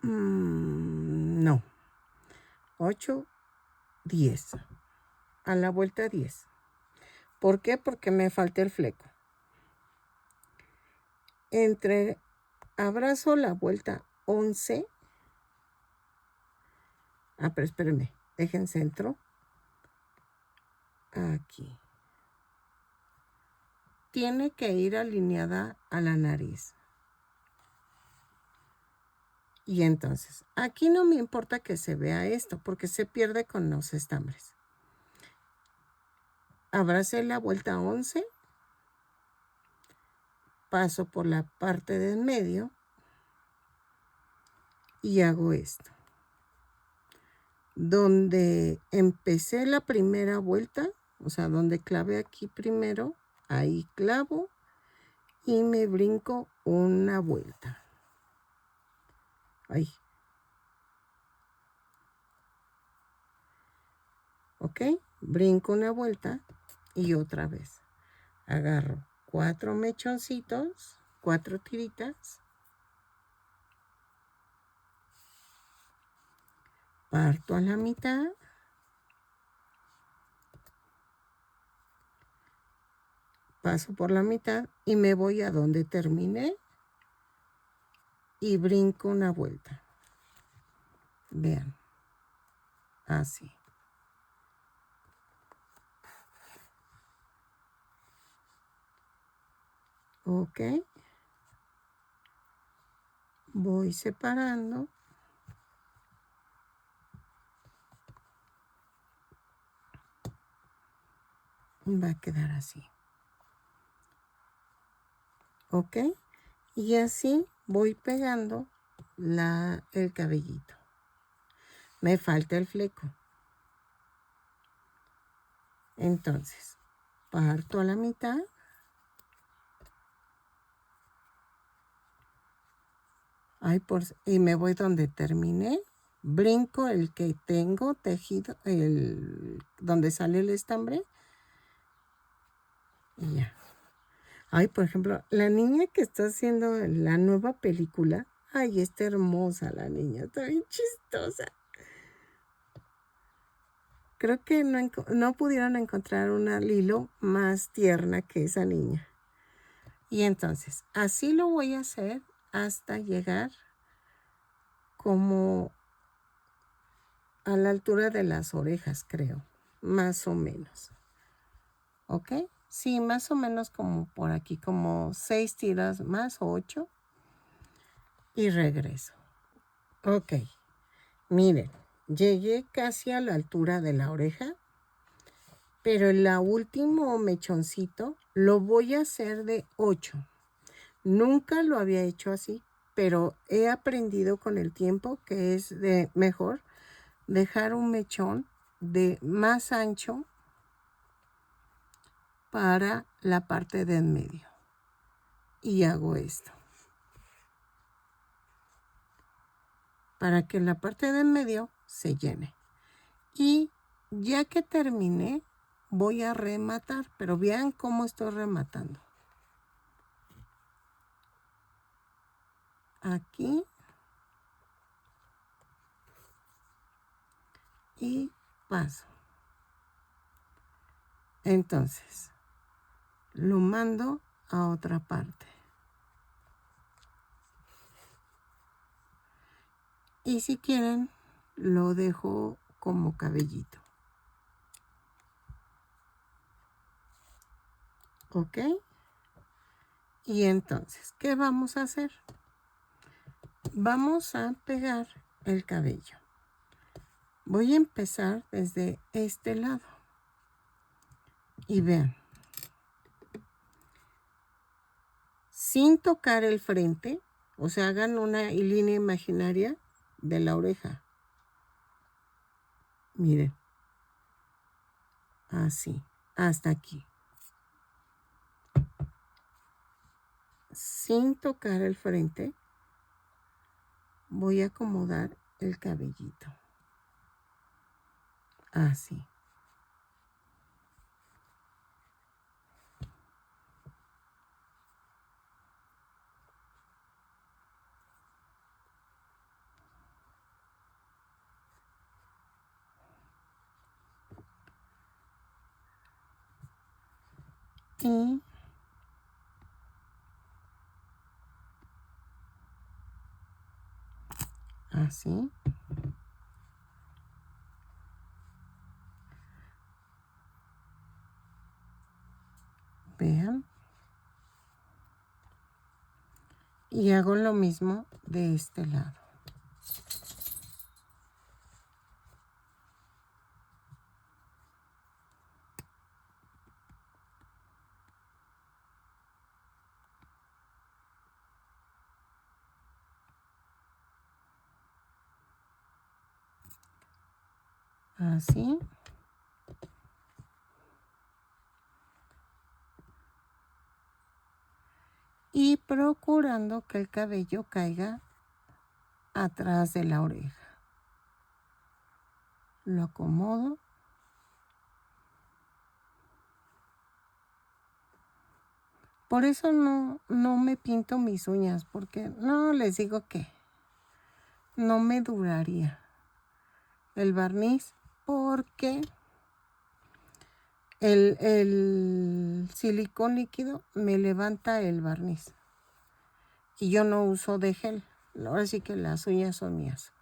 No, 8, 10. A la vuelta 10. ¿Por qué? Porque me falta el fleco. Abrazo la vuelta 11. Pero espérenme, dejen centro. Aquí. Tiene que ir alineada a la nariz. Y entonces, aquí no me importa que se vea esto, porque se pierde con los estambres. Abracé la vuelta 11. Paso por la parte del medio. Y hago esto. Donde empecé la primera vuelta, o sea, donde clavé aquí primero, ahí clavo y me brinco una vuelta. Ahí. ¿Ok? Brinco una vuelta y otra vez. Agarro 4 mechoncitos, 4 tiritas. Parto a la mitad. Paso por la mitad y me voy a donde terminé y brinco una vuelta. Vean. Así. Ok. Voy separando. Va a quedar así. Ok. Y así voy pegando el cabellito. Me falta el fleco. Entonces, parto a la mitad. Y me voy donde terminé. Brinco el que tengo tejido, donde sale el estambre. Y ya. Por ejemplo, la niña que está haciendo la nueva película. Está hermosa la niña. Está bien chistosa. Creo que no pudieron encontrar una Lilo más tierna que esa niña. Y entonces, así lo voy a hacer hasta llegar como a la altura de las orejas, creo, más o menos. ¿Ok? Sí, más o menos como por aquí, como 6 tiras más o 8. Y regreso. Ok, miren, llegué casi a la altura de la oreja, pero el último mechoncito lo voy a hacer de 8. Nunca lo había hecho así, pero he aprendido con el tiempo que es mejor dejar un mechón de más ancho para la parte de en medio. Y hago esto. Para que la parte de en medio se llene. Y ya que terminé, voy a rematar, pero vean cómo estoy rematando. Aquí. Y paso. Entonces, lo mando a otra parte. Y si quieren, lo dejo como cabellito. ¿Ok? Y entonces, ¿qué vamos a hacer? Vamos a pegar el cabello. Voy a empezar desde este lado. Y vean. Sin tocar el frente, o sea, hagan una línea imaginaria de la oreja. Miren. Así, hasta aquí. Sin tocar el frente, voy a acomodar el cabellito. Así. Y así. Vean. Y hago lo mismo de este lado. Así. Y procurando que el cabello caiga atrás de la oreja. Lo acomodo. Por eso no me pinto mis uñas, porque no les digo que no me duraría el barniz, porque el silicón líquido me levanta el barniz. Y yo no uso de gel. Ahora sí que las uñas son mías.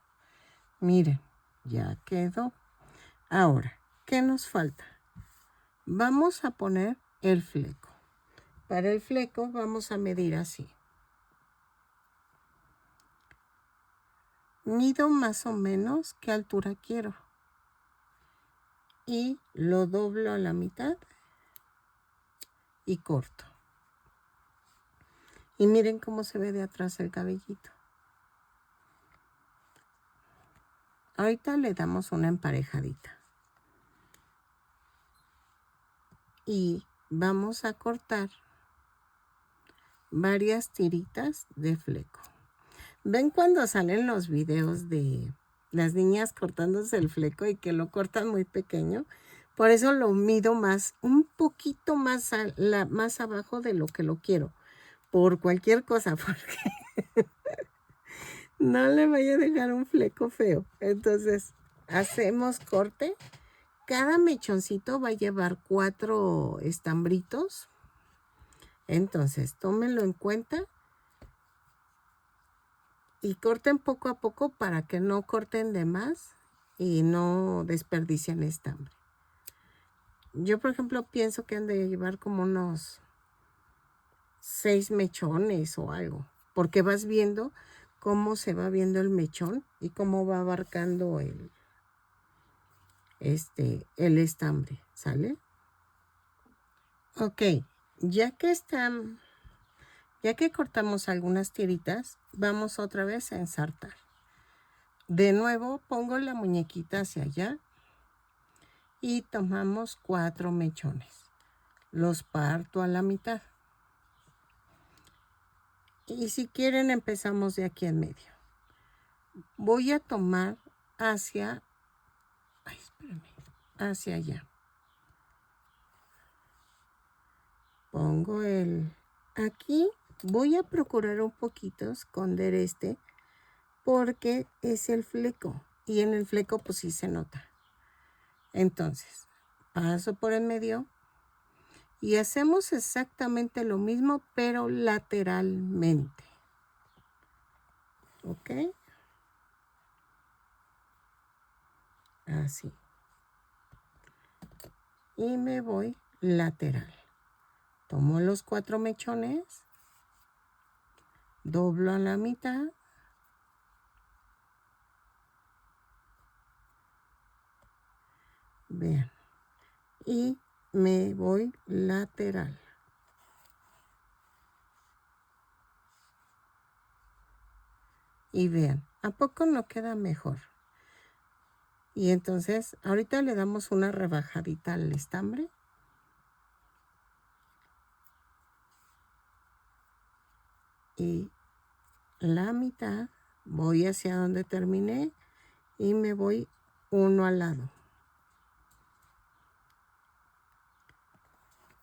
Miren, ya quedó. Ahora, ¿qué nos falta? Vamos a poner el fleco. Para el fleco vamos a medir así. Mido más o menos qué altura quiero. Y lo doblo a la mitad y corto. Y miren cómo se ve de atrás el cabellito. Ahorita le damos una emparejadita. Y vamos a cortar varias tiritas de fleco. ¿Ven cuando salen los videos de las niñas cortándose el fleco y que lo cortan muy pequeño? Por eso lo mido más, un poquito más, más abajo de lo que lo quiero. Por cualquier cosa, porque no le vaya a dejar un fleco feo. Entonces, hacemos corte. Cada mechoncito va a llevar 4 estambritos. Entonces, tómenlo en cuenta y corten poco a poco para que no corten de más y no desperdicien estambre. Yo, por ejemplo, pienso que han de llevar como unos 6 mechones o algo, porque vas viendo cómo se va viendo el mechón y cómo va abarcando el estambre, ¿sale? Ok, ya que cortamos algunas tiritas, vamos otra vez a ensartar. De nuevo pongo la muñequita hacia allá y tomamos 4 mechones. Los parto a la mitad. Y si quieren empezamos de aquí en medio. Voy a tomar hacia allá. Pongo aquí voy a procurar un poquito esconder porque es el fleco y en el fleco pues sí se nota. Entonces, paso por el medio y hacemos exactamente lo mismo pero lateralmente. ¿Ok? Así. Y me voy lateral. Tomo los 4 mechones, doblo a la mitad, vean, y me voy lateral. Y vean, ¿a poco no queda mejor? Y entonces, ahorita le damos una rebajadita al estambre. Y la mitad, voy hacia donde terminé y me voy uno al lado.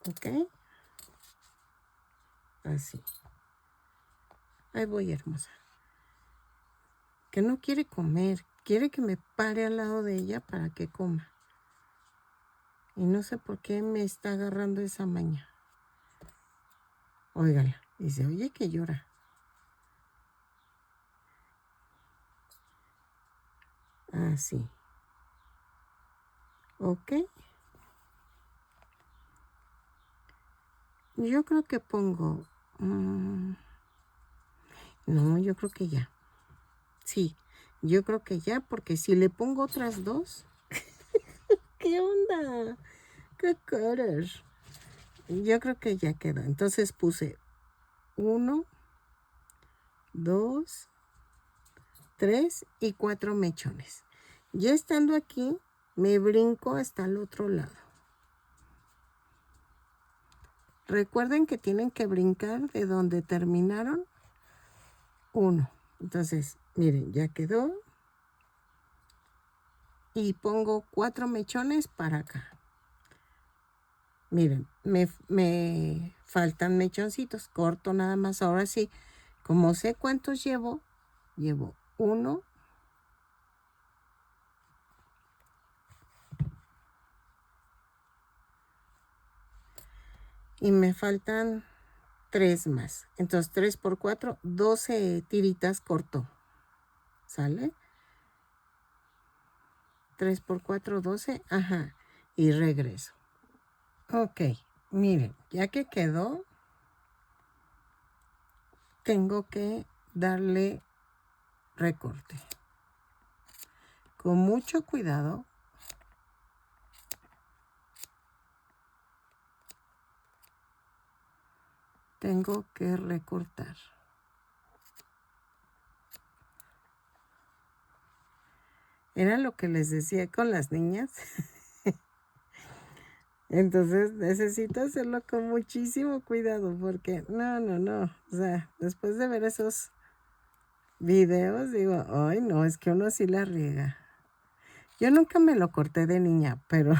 ¿Ok? Así. Ahí voy, hermosa. Que no quiere comer, quiere que me pare al lado de ella para que coma. Y no sé por qué me está agarrando esa maña. Óigala, dice, oye que llora. Así. ¿Ok? Yo creo que pongo... no, yo creo que ya. Sí, yo creo que ya, porque si le pongo otras 2... ¿Qué onda? ¿Qué quieres? Yo creo que ya quedó. Entonces puse 1, 2, 3 y 4 mechones. Ya estando aquí, me brinco hasta el otro lado. Recuerden que tienen que brincar de donde terminaron 1. Entonces, miren, ya quedó. Y pongo 4 mechones para acá. Miren, me faltan mechoncitos. Corto nada más. Ahora sí, como sé cuántos llevo 1, y me faltan 3 más. Entonces 3 por 4, 12 tiritas corto. ¿Sale? 3 por 4, 12. Ajá. Y regreso. Ok. Miren, ya que quedó, tengo que darle recorte. Con mucho cuidado. Tengo que recortar. Era lo que les decía con las niñas. Entonces necesito hacerlo con muchísimo cuidado porque no. O sea, después de ver esos videos digo, ay no, es que uno sí la riega. Yo nunca me lo corté de niña, pero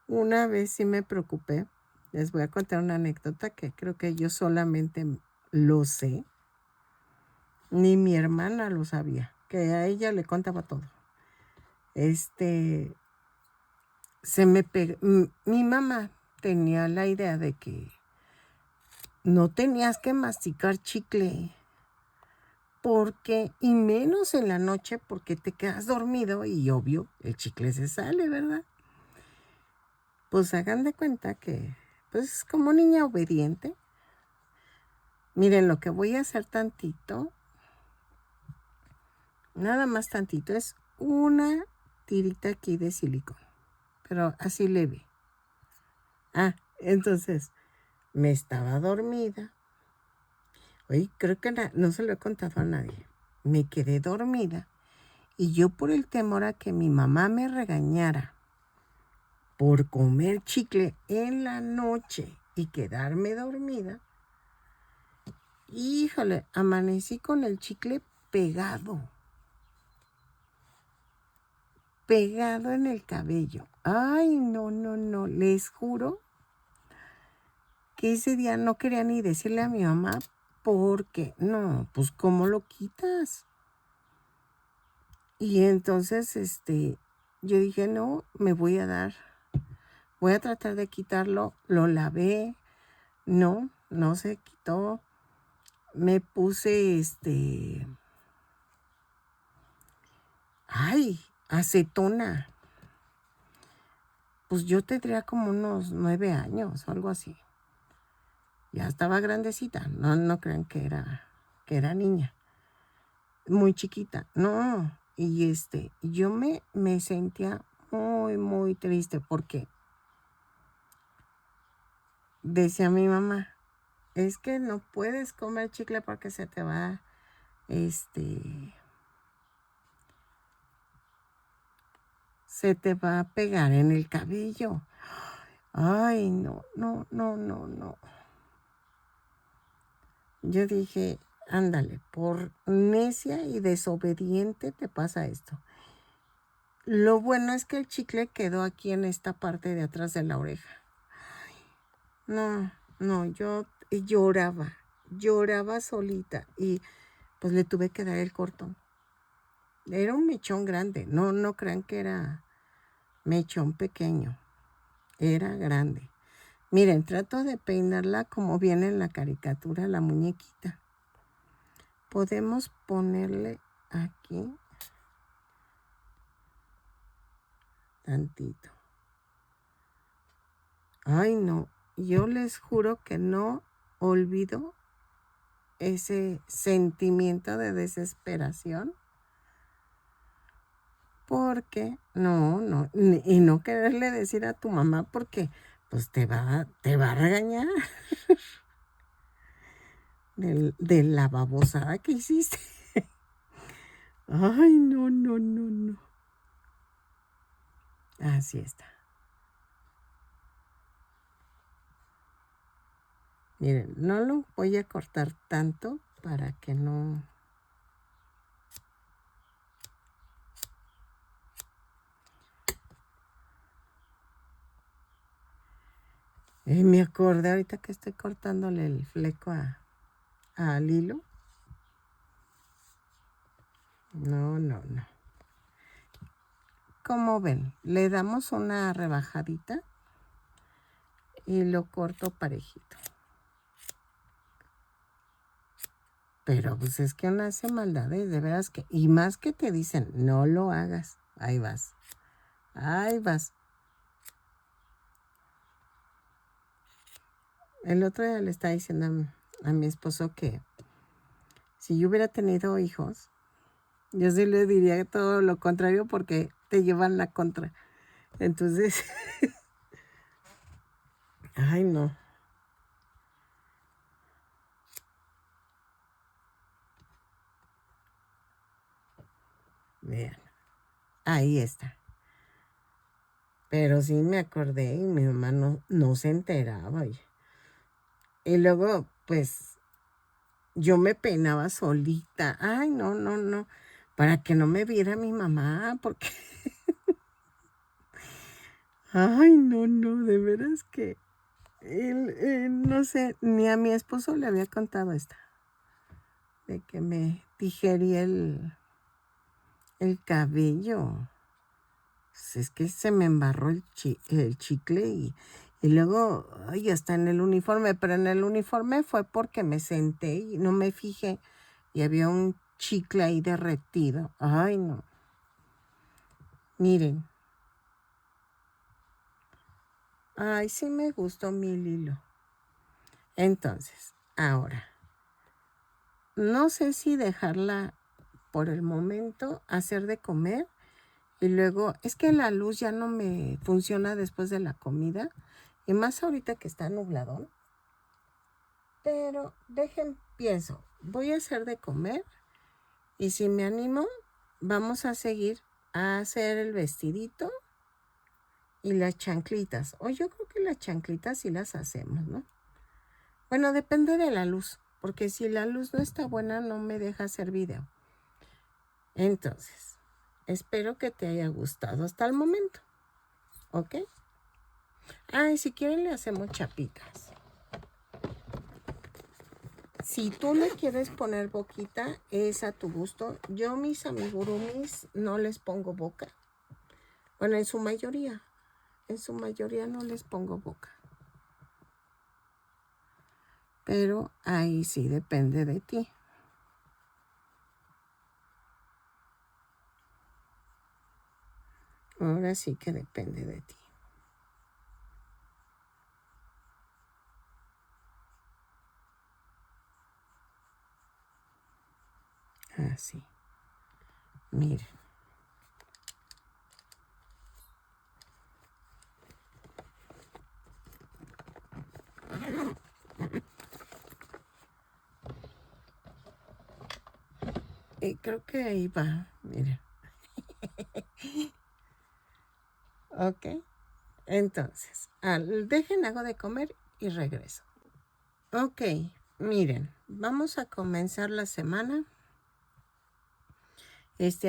una vez sí me preocupé. Les voy a contar una anécdota que creo que yo solamente lo sé. Ni mi hermana lo sabía, que a ella le contaba todo. Mi mamá tenía la idea de que no tenías que masticar chicle, porque, y menos en la noche, porque te quedas dormido y obvio, el chicle se sale, ¿verdad? Pues hagan de cuenta que, pues como niña obediente. Miren, lo que voy a hacer tantito, nada más tantito, es una tirita aquí de silicón, pero así leve. Entonces, me estaba dormida. Oye, creo que no se lo he contado a nadie. Me quedé dormida y yo por el temor a que mi mamá me regañara por comer chicle en la noche y quedarme dormida, híjole, amanecí con el chicle pegado en el cabello. Ay, no, no, no, les juro que ese día no quería ni decirle a mi mamá porque, no, pues ¿cómo lo quitas? Y entonces, yo dije, no, voy a tratar de quitarlo. Lo lavé, no se quitó. Me puse, acetona. Pues yo tendría como unos 9 años, algo así. Ya estaba grandecita, no crean que era niña, muy chiquita, no. Y yo me sentía muy, muy triste porque decía mi mamá, es que no puedes comer chicle porque se te va, se te va a pegar en el cabello. Ay, no, no, no, no, no. Yo dije, ándale, por necia y desobediente te pasa esto. Lo bueno es que el chicle quedó aquí en esta parte de atrás de la oreja. No, no, yo lloraba solita y pues le tuve que dar el cortón. Era un mechón grande, no crean que era mechón pequeño, era grande. Miren, trato de peinarla como viene en la caricatura, la muñequita. Podemos ponerle aquí tantito. Ay, no, yo les juro que no olvido ese sentimiento de desesperación. Porque, no, y no quererle decir a tu mamá porque pues te va a regañar de la babosada que hiciste. Ay, no, no, no, no. Así está. Miren, no lo voy a cortar tanto para que no... me acordé ahorita que estoy cortándole el fleco al hilo. No, no, no. Como ven, le damos una rebajadita y lo corto parejito. Pero pues es que uno hace maldades, de veras que, y más que te dicen, no lo hagas, ahí vas. El otro día le estaba diciendo a mi esposo que si yo hubiera tenido hijos, yo sí le diría todo lo contrario porque te llevan la contra. Entonces, ay no. Vean, ahí está. Pero sí me acordé y mi mamá no se enteraba. Oye. Y luego, pues, yo me peinaba solita. Ay, no, no, no. Para que no me viera mi mamá, porque... Ay, no, no, de veras que... no sé, ni a mi esposo le había contado esta. De que me tijerí el cabello. Pues es que se me embarró el chicle Y luego, ay, hasta en el uniforme, pero en el uniforme fue porque me senté y no me fijé y había un chicle ahí derretido. Ay, no. Miren. Ay, sí me gustó mi Lilo. Entonces, ahora, no sé si dejarla por el momento, hacer de comer y luego, es que la luz ya no me funciona después de la comida y más ahorita que está nubladón. Pero pienso, voy a hacer de comer y si me animo, vamos a seguir a hacer el vestidito y las chanclitas. O yo creo que las chanclitas sí las hacemos, ¿no? Bueno, depende de la luz, porque si la luz no está buena no me deja hacer video. Entonces, espero que te haya gustado hasta el momento, ¿ok? Y si quieren le hacemos chapitas. Si tú le quieres poner boquita, es a tu gusto. Yo mis amigurumis no les pongo boca. Bueno, en su mayoría no les pongo boca. Pero ahí sí depende de ti. Ahora sí que depende de ti. Así. Miren. Y creo que ahí va, miren. Ok. Entonces, dejen algo de comer y regreso. Ok, miren, vamos a comenzar la semana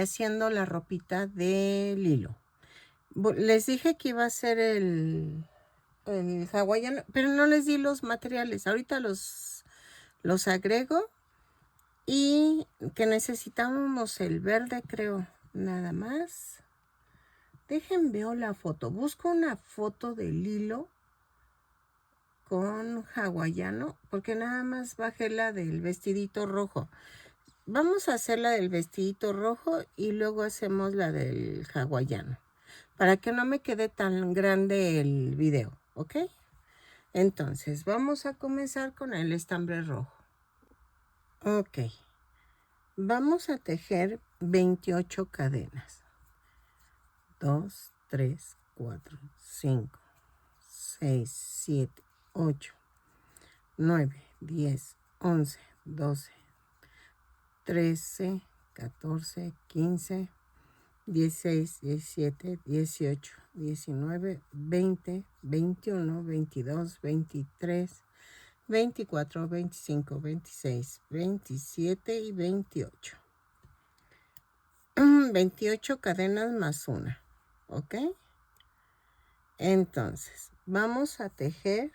haciendo la ropita de Lilo. Les dije que iba a ser el hawaiano, pero no les di los materiales. Ahorita los agrego y que necesitamos el verde, creo, nada más. Dejen veo la foto. Busco una foto de Lilo con hawaiano, porque nada más bajé la del vestidito rojo. Vamos a hacer la del vestidito rojo y luego hacemos la del hawaiano, para que no me quede tan grande el video, ¿ok? Entonces, vamos a comenzar con el estambre rojo. Ok. Vamos a tejer 28 cadenas. 2, 3, 4, 5, 6, 7, 8, 9, 10, 11, 12, 13, 14, 15, 16, 17, 18, 19, 20, 21, 22, 23, 24, 25, 26, 27 y 28. 28 cadenas más una, ¿ok? Entonces, vamos a tejer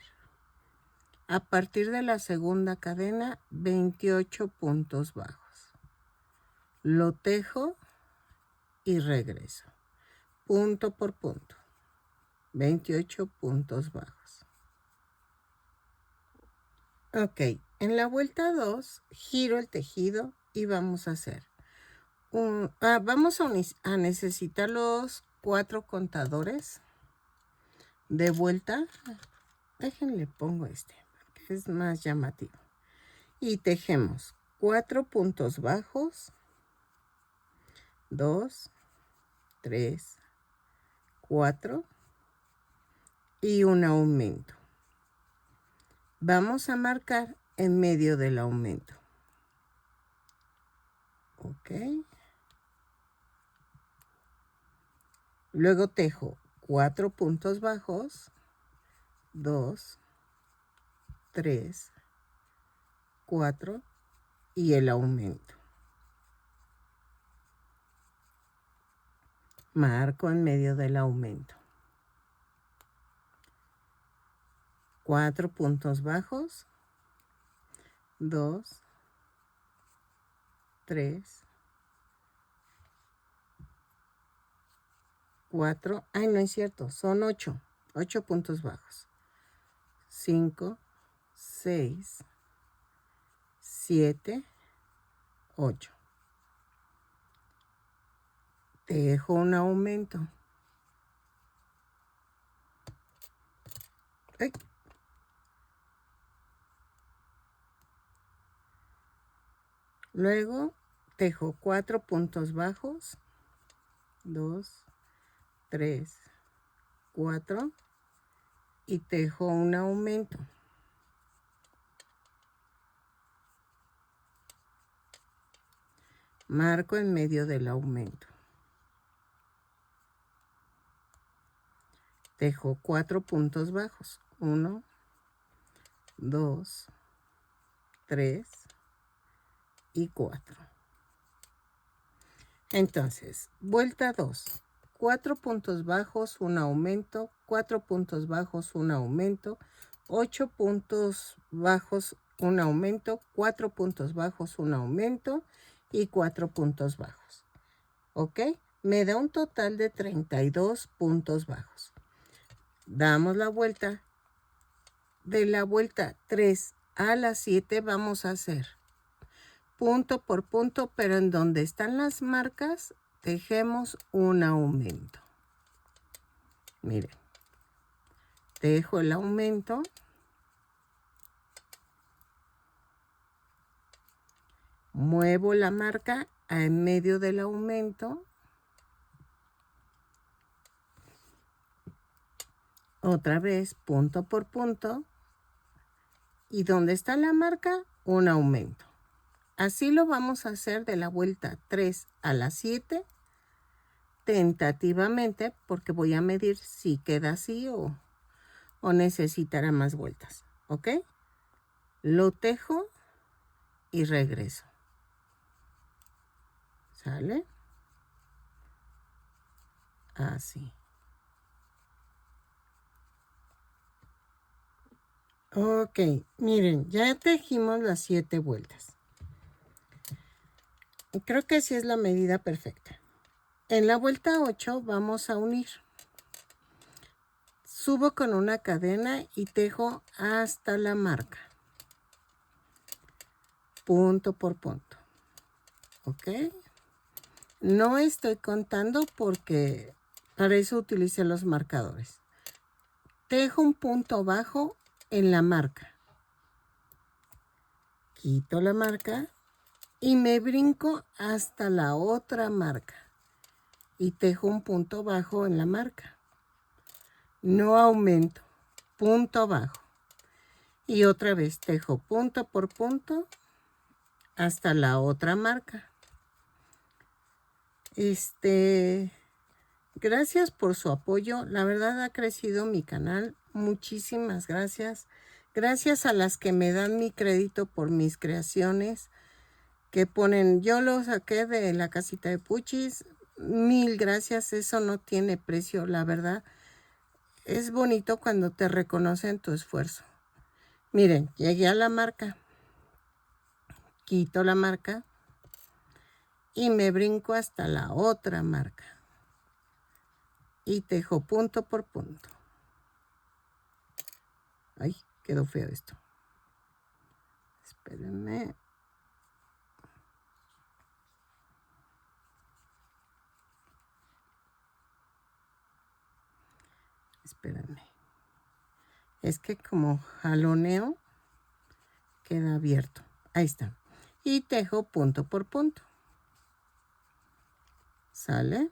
a partir de la segunda cadena 28 puntos bajos. Lo tejo y regreso. Punto por punto. 28 puntos bajos. Ok, en la vuelta 2 giro el tejido y vamos a hacer vamos a necesitar los 4 contadores de vuelta. Déjenle pongo que es más llamativo. Y tejemos 4 puntos bajos, 2, 3, 4 y un aumento. Vamos a marcar en medio del aumento. Ok. Luego tejo 4 puntos bajos, 2, 3, 4 y el aumento. Marco en medio del aumento. 4 puntos bajos, 2, 3, 4. Ay, no es cierto, son 8 puntos bajos. 5, 6, 7, 8. Tejo un aumento. ¡Ay! Luego tejo 4 puntos bajos. 2, 3, 4. Y tejo un aumento. Marco en medio del aumento. Tejo 4 puntos bajos. 1, 2, 3 y 4. Entonces, vuelta 2. 4 puntos bajos, un aumento, 4 puntos bajos, un aumento, 8 puntos bajos, un aumento, 4 puntos bajos, un aumento y 4 puntos bajos. ¿Ok? Me da un total de 32 puntos bajos. Damos la vuelta. De la vuelta 3 a la 7 vamos a hacer punto por punto, pero en donde están las marcas, tejemos un aumento. Miren, tejo el aumento. Muevo la marca en medio del aumento. Otra vez, punto por punto. Y donde está la marca, un aumento. Así lo vamos a hacer de la vuelta 3 a la 7. Tentativamente, porque voy a medir si queda así o necesitará más vueltas. ¿Ok? Lo tejo y regreso. ¿Sale? Así. Ok, miren, ya tejimos las 7 vueltas. Creo que sí es la medida perfecta. En la vuelta 8 vamos a unir. Subo con una cadena y tejo hasta la marca. Punto por punto. ¿Ok? No estoy contando porque para eso utilicé los marcadores. Tejo un punto bajo en la marca. Quito la marca y me brinco hasta la otra marca. Y tejo un punto bajo en la marca. No aumento. Punto bajo. Y otra vez tejo punto por punto hasta la otra marca. Gracias por su apoyo. La verdad ha crecido mi canal. Muchísimas gracias. Gracias a las que me dan mi crédito por mis creaciones. Que ponen, yo lo saqué de la casita de Puchis. Mil gracias. Eso no tiene precio, la verdad. Es bonito cuando te reconocen tu esfuerzo. Miren, llegué a la marca. Quito la marca. Y me brinco hasta la otra marca. Y tejo punto por punto. Ay, quedó feo esto. Espérenme. Espérenme. Es que como jaloneo, queda abierto. Ahí está. Y tejo punto por punto. ¿Sale?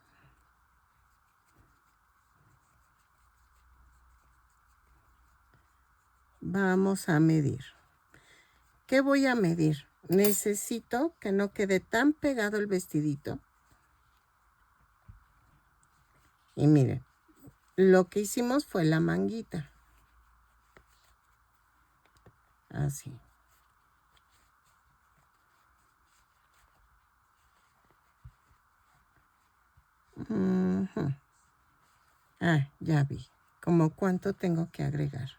Vamos a medir. ¿Qué voy a medir? Necesito que no quede tan pegado el vestidito. Y miren, lo que hicimos fue la manguita. Así. Ah, ya vi. Como cuánto tengo que agregar.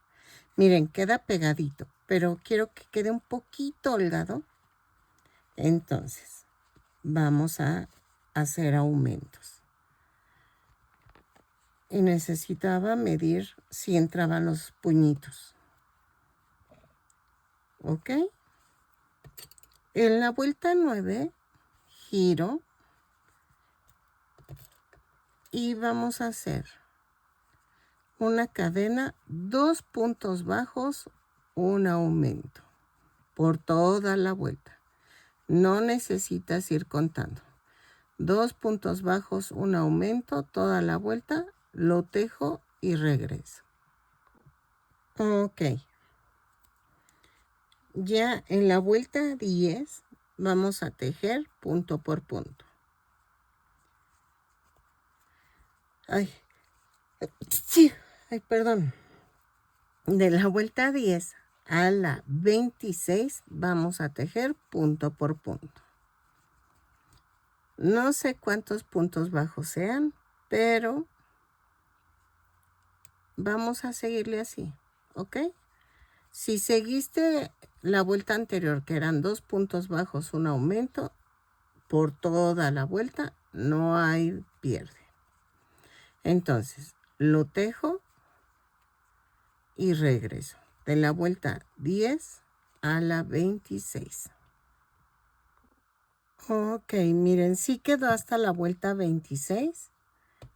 Miren, queda pegadito, pero quiero que quede un poquito holgado. Entonces, vamos a hacer aumentos. Y necesitaba medir si entraban los puñitos. ¿ok? En la vuelta 9, giro y vamos a hacer una cadena, 2 puntos bajos, un aumento por toda la vuelta. No necesitas ir contando. 2 puntos bajos, un aumento, toda la vuelta, lo tejo y regreso. Ok. Ya en la vuelta 10 vamos a tejer punto por punto. Ay, sí, ay, perdón. De la vuelta 10 a la 26 vamos a tejer punto por punto. No sé cuántos puntos bajos sean, pero vamos a seguirle así, ¿ok? Si seguiste la vuelta anterior, que eran 2 puntos bajos, un aumento, por toda la vuelta, no hay pierde. Entonces, lo tejo y regreso. De la vuelta 10 a la 26. Ok, miren, sí quedó hasta la vuelta 26.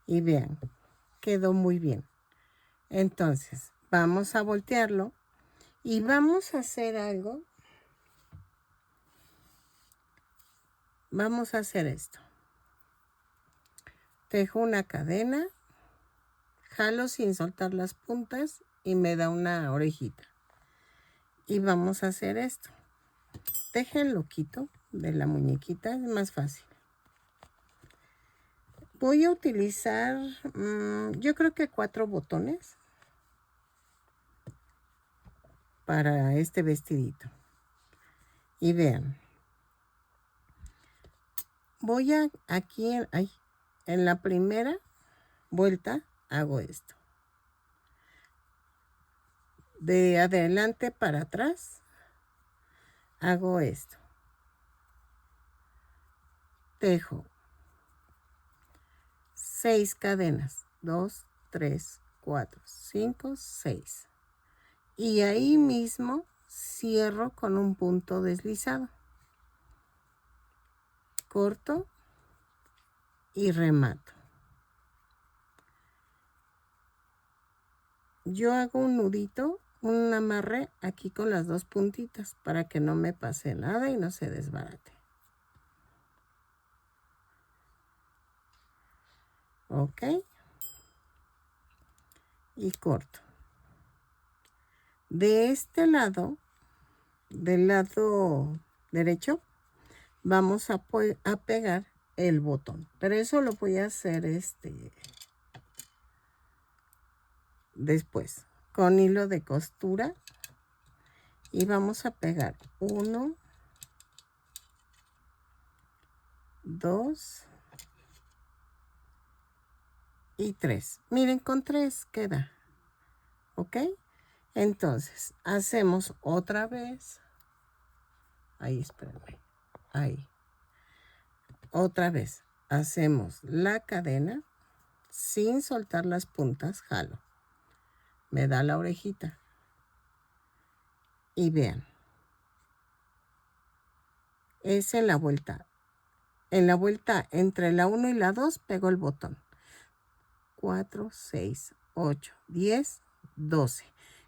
Y vean, quedó muy bien. Entonces, vamos a voltearlo y vamos a hacer algo. Vamos a hacer esto. Tejo una cadena, jalo sin soltar las puntas y me da una orejita. Y vamos a hacer esto. Tejen lo quito de la muñequita, es más fácil. Voy a utilizar, yo creo que 4 botones para este vestidito. Y vean, voy a aquí, en la primera vuelta hago esto. De adelante para atrás hago esto. Tejo 6 cadenas, 2, 3, 4, 5, 6. Y ahí mismo cierro con un punto deslizado. Corto y remato. Yo hago un nudito, un amarre aquí con las 2 puntitas para que no me pase nada y no se desbarate. Ok. Y corto. De este lado, del lado derecho, vamos a pegar el botón. Pero eso lo voy a hacer después. Con hilo de costura. Y vamos a pegar 1, 2 y 3. Miren, con 3 queda. ¿Ok? Entonces, hacemos otra vez. Ahí, espérenme. Ahí. Otra vez. Hacemos la cadena sin soltar las puntas. Jalo. Me da la orejita. Y vean. Es en la vuelta. En la vuelta entre la 1 y la 2 pego el botón. 4, 6, 8, 10, 12.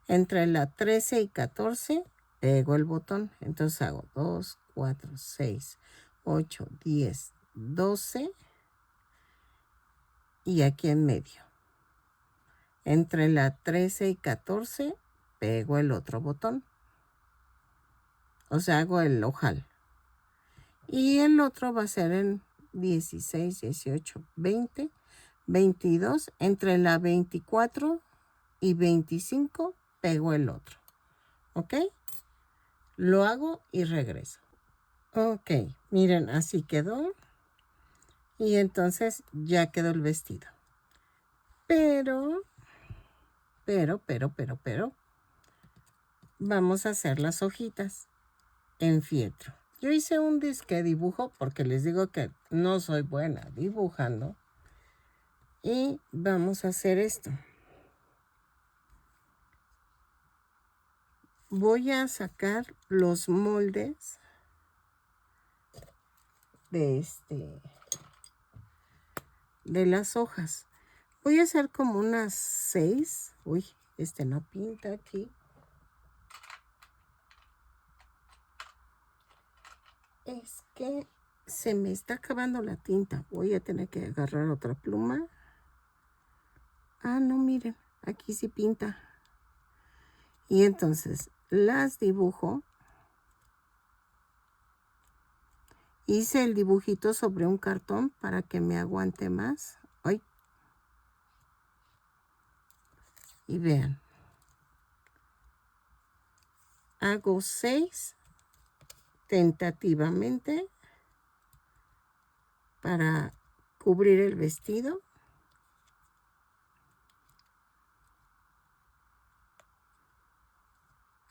Entre la 13 y 14 pego el botón. Entonces hago 2, 4, 6, 8, 10, 12. Y aquí en medio. Entre la 13 y 14 pego el otro botón. O sea, hago el ojal. Y el otro va a ser en 16, 18, 20, 22. Entre la 24 y 25 pego el otro. ¿Ok? Lo hago y regreso. Ok, miren, así quedó. Y entonces ya quedó el vestido. Pero, vamos a hacer las hojitas en fieltro. Yo hice un disque dibujo porque les digo que no soy buena dibujando. Y vamos a hacer esto. voy a sacar los moldes de de las hojas. Voy a hacer como unas 6. Uy, no pinta aquí. Es que se me está acabando la tinta. Voy a tener que agarrar otra pluma. Ah, no, miren, aquí sí pinta. Y entonces las dibujo. Hice el dibujito sobre un cartón para que me aguante más. Ay. Y vean. Hago 6 tentativamente para cubrir el vestido.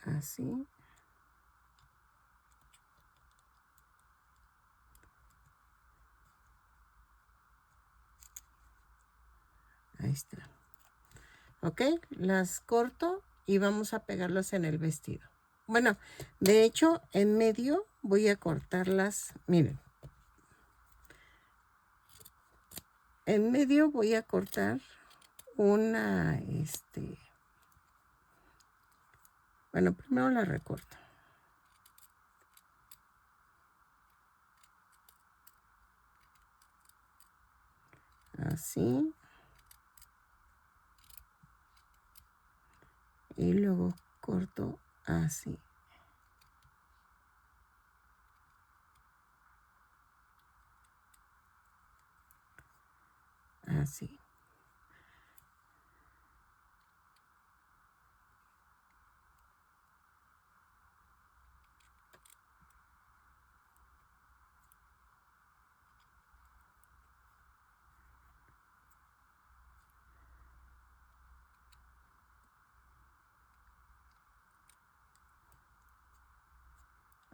Así. Ahí está. Ok, las corto y vamos a pegarlas en el vestido. Bueno, de hecho, en medio voy a cortarlas. Miren. En medio voy a cortar una, bueno, primero la recorto. Así. Y luego corto así. Así.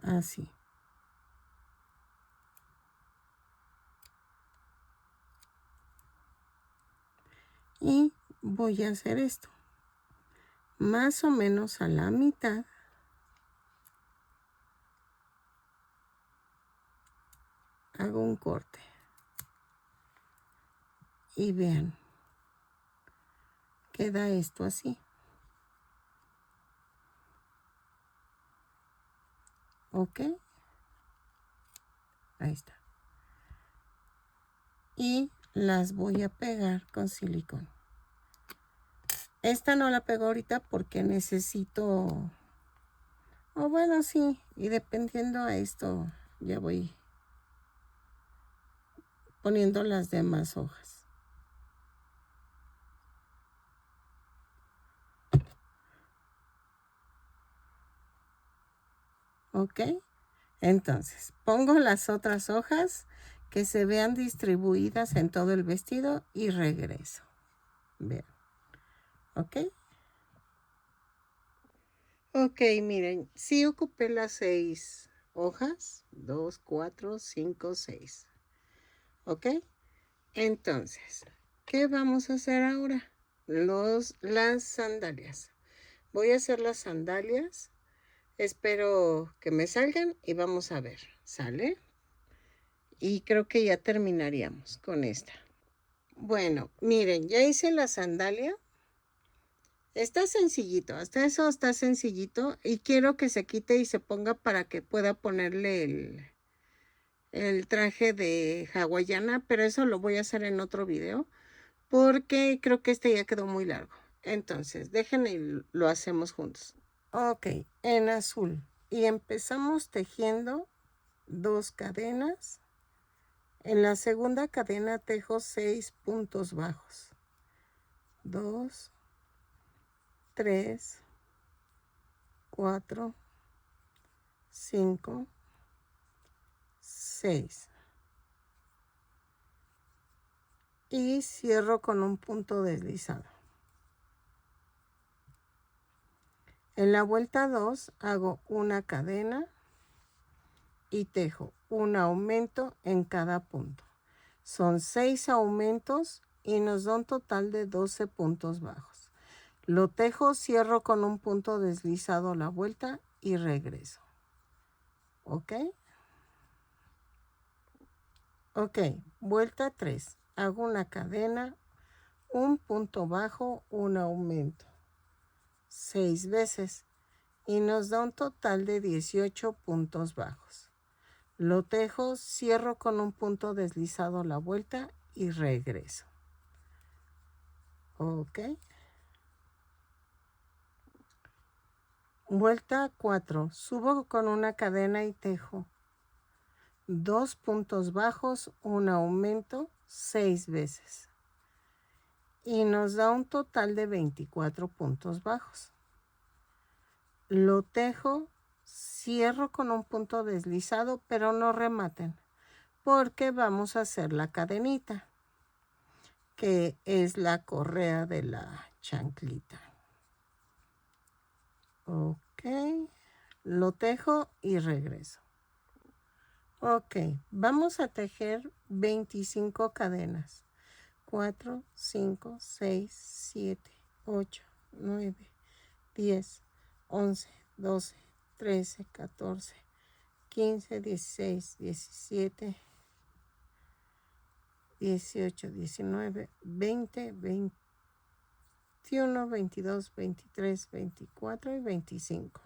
Así. Y voy a hacer esto. Más o menos a la mitad. Hago un corte. Y vean. Queda esto así. ¿Ok? Ahí está. Y las voy a pegar con silicón. Esta no la pego ahorita porque necesito... Oh, bueno, sí. Y dependiendo a esto, ya voy poniendo las demás hojas. ¿Ok? Entonces, pongo las otras hojas que se vean distribuidas en todo el vestido y regreso. Vean. ¿Ok? Ok, miren, sí ocupé las 6 hojas. 2, 4, 5, 6. ¿Ok? Entonces, ¿qué vamos a hacer ahora? Las sandalias. Voy a hacer las sandalias. Espero que me salgan y vamos a ver. ¿Sale? Y creo que ya terminaríamos con esta. Bueno, miren, ya hice la sandalia. Está sencillito, hasta eso está sencillito. Y quiero que se quite y se ponga para que pueda ponerle el traje de hawaiana. Pero eso lo voy a hacer en otro video. Porque creo que este ya quedó muy largo. Entonces, déjenme y lo hacemos juntos. Ok, en azul. Y empezamos tejiendo 2 cadenas. En la segunda cadena tejo 6 puntos bajos. 2, 3, 4, 5, 6. Y cierro con un punto deslizado. En la vuelta 2 hago una cadena y tejo un aumento en cada punto. Son 6 aumentos y nos da un total de 12 puntos bajos. Lo tejo, cierro con un punto deslizado la vuelta y regreso. ¿Ok? Ok, vuelta 3. Hago una cadena, un punto bajo, un aumento. 6 veces. Y nos da un total de 18 puntos bajos. Lo tejo, cierro con un punto deslizado la vuelta y regreso. Ok. Vuelta 4. Subo con una cadena y tejo. 2 puntos bajos, un aumento, 6 veces. Y nos da un total de 24 puntos bajos. Lo tejo, cierro con un punto deslizado, pero no rematen, porque vamos a hacer la cadenita, que es la correa de la chanclita. Ok, lo tejo y regreso. Ok, vamos a tejer 25 cadenas. 4, 5, 6, 7, 8, 9, 10, 11, 12, 13, 14, 15, 16, 17, 18, 19, 20, 21, 22, 23, 24 y 25.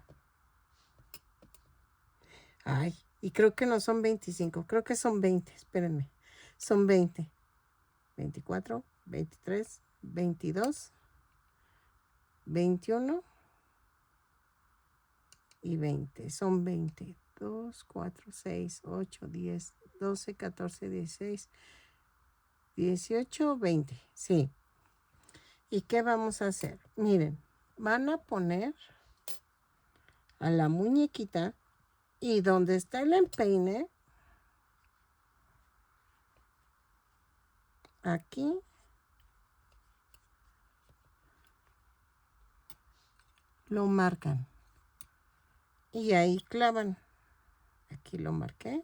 Ay, y creo que no son 25, creo que son 20, espérenme. Son 20. 24, 23, 22, 21 y 20. Son 20. 2, 4, 6, 8, 10, 12, 14, 16, 18, 20. Sí. ¿Y qué vamos a hacer? Miren, van a poner a la muñequita y donde está el empeine, aquí, lo marcan. Y ahí clavan. Aquí lo marqué.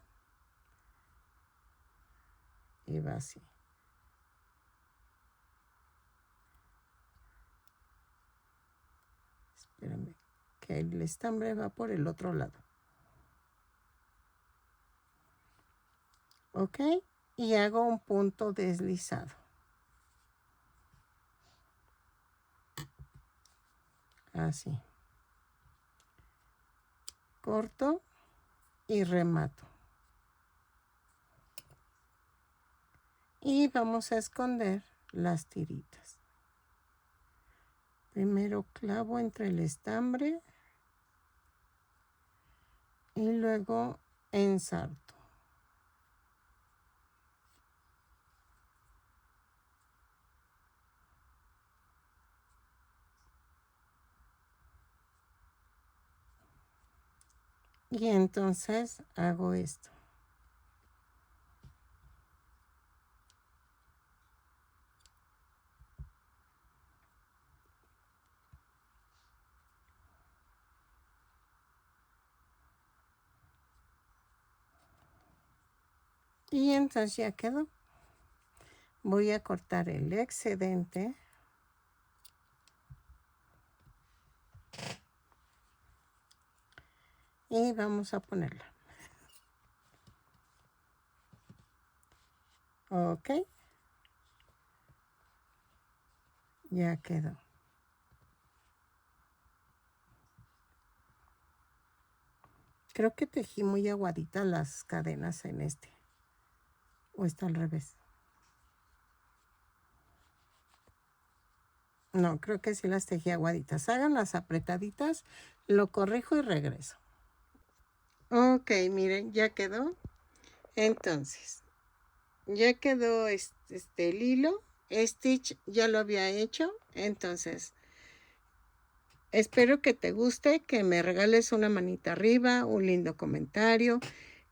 Y va así. Espérame, que el estambre va por el otro lado. ¿Ok? Y hago un punto deslizado. Así. Corto y remato. Y vamos a esconder las tiritas. Primero clavo entre el estambre y luego ensarto. Y entonces hago esto. Y entonces ya quedó. Voy a cortar el excedente. Y vamos a ponerla. Ok. Ya quedó. Creo que tejí muy aguaditas las cadenas en este. ¿O está al revés? No, creo que sí las tejí aguaditas. Hagan las apretaditas, lo corrijo y regreso. Ok, miren, ya quedó. Entonces, ya quedó el hilo. Stitch ya lo había hecho. Entonces, espero que te guste, que me regales una manita arriba, un lindo comentario.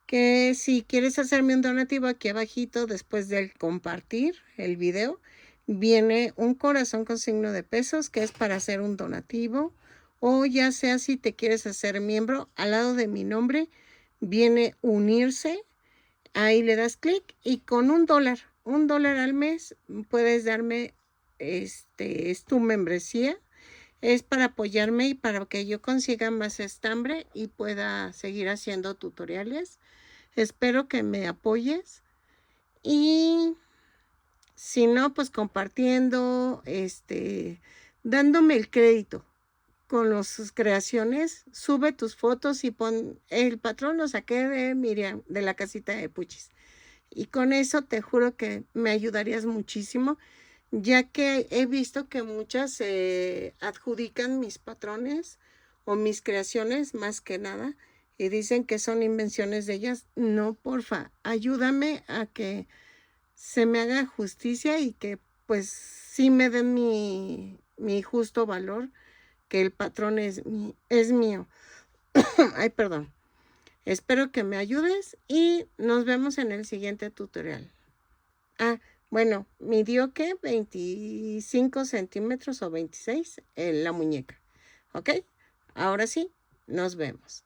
Que si quieres hacerme un donativo, aquí abajito, después del compartir el video, viene un corazón con signo de pesos, que es para hacer un donativo. O ya sea si te quieres hacer miembro, al lado de mi nombre viene unirse. Ahí le das clic y con $1 al mes puedes darme, es tu membresía. es para apoyarme y para que yo consiga más estambre y pueda seguir haciendo tutoriales. Espero que me apoyes y si no, pues compartiendo, dándome el crédito con sus creaciones. Sube tus fotos y pon, el patrón lo saqué de Miriam, de la casita de Puchis. Y con eso te juro que me ayudarías muchísimo, ya que he visto que muchas adjudican mis patrones o mis creaciones más que nada y dicen que son invenciones de ellas. No, porfa, ayúdame a que se me haga justicia y que pues sí me den mi justo valor, que el patrón es mío. Ay, perdón. Espero que me ayudes y nos vemos en el siguiente tutorial. Ah, bueno, midió que 25 centímetros o 26 en la muñeca. ¿Ok? Ahora sí, nos vemos.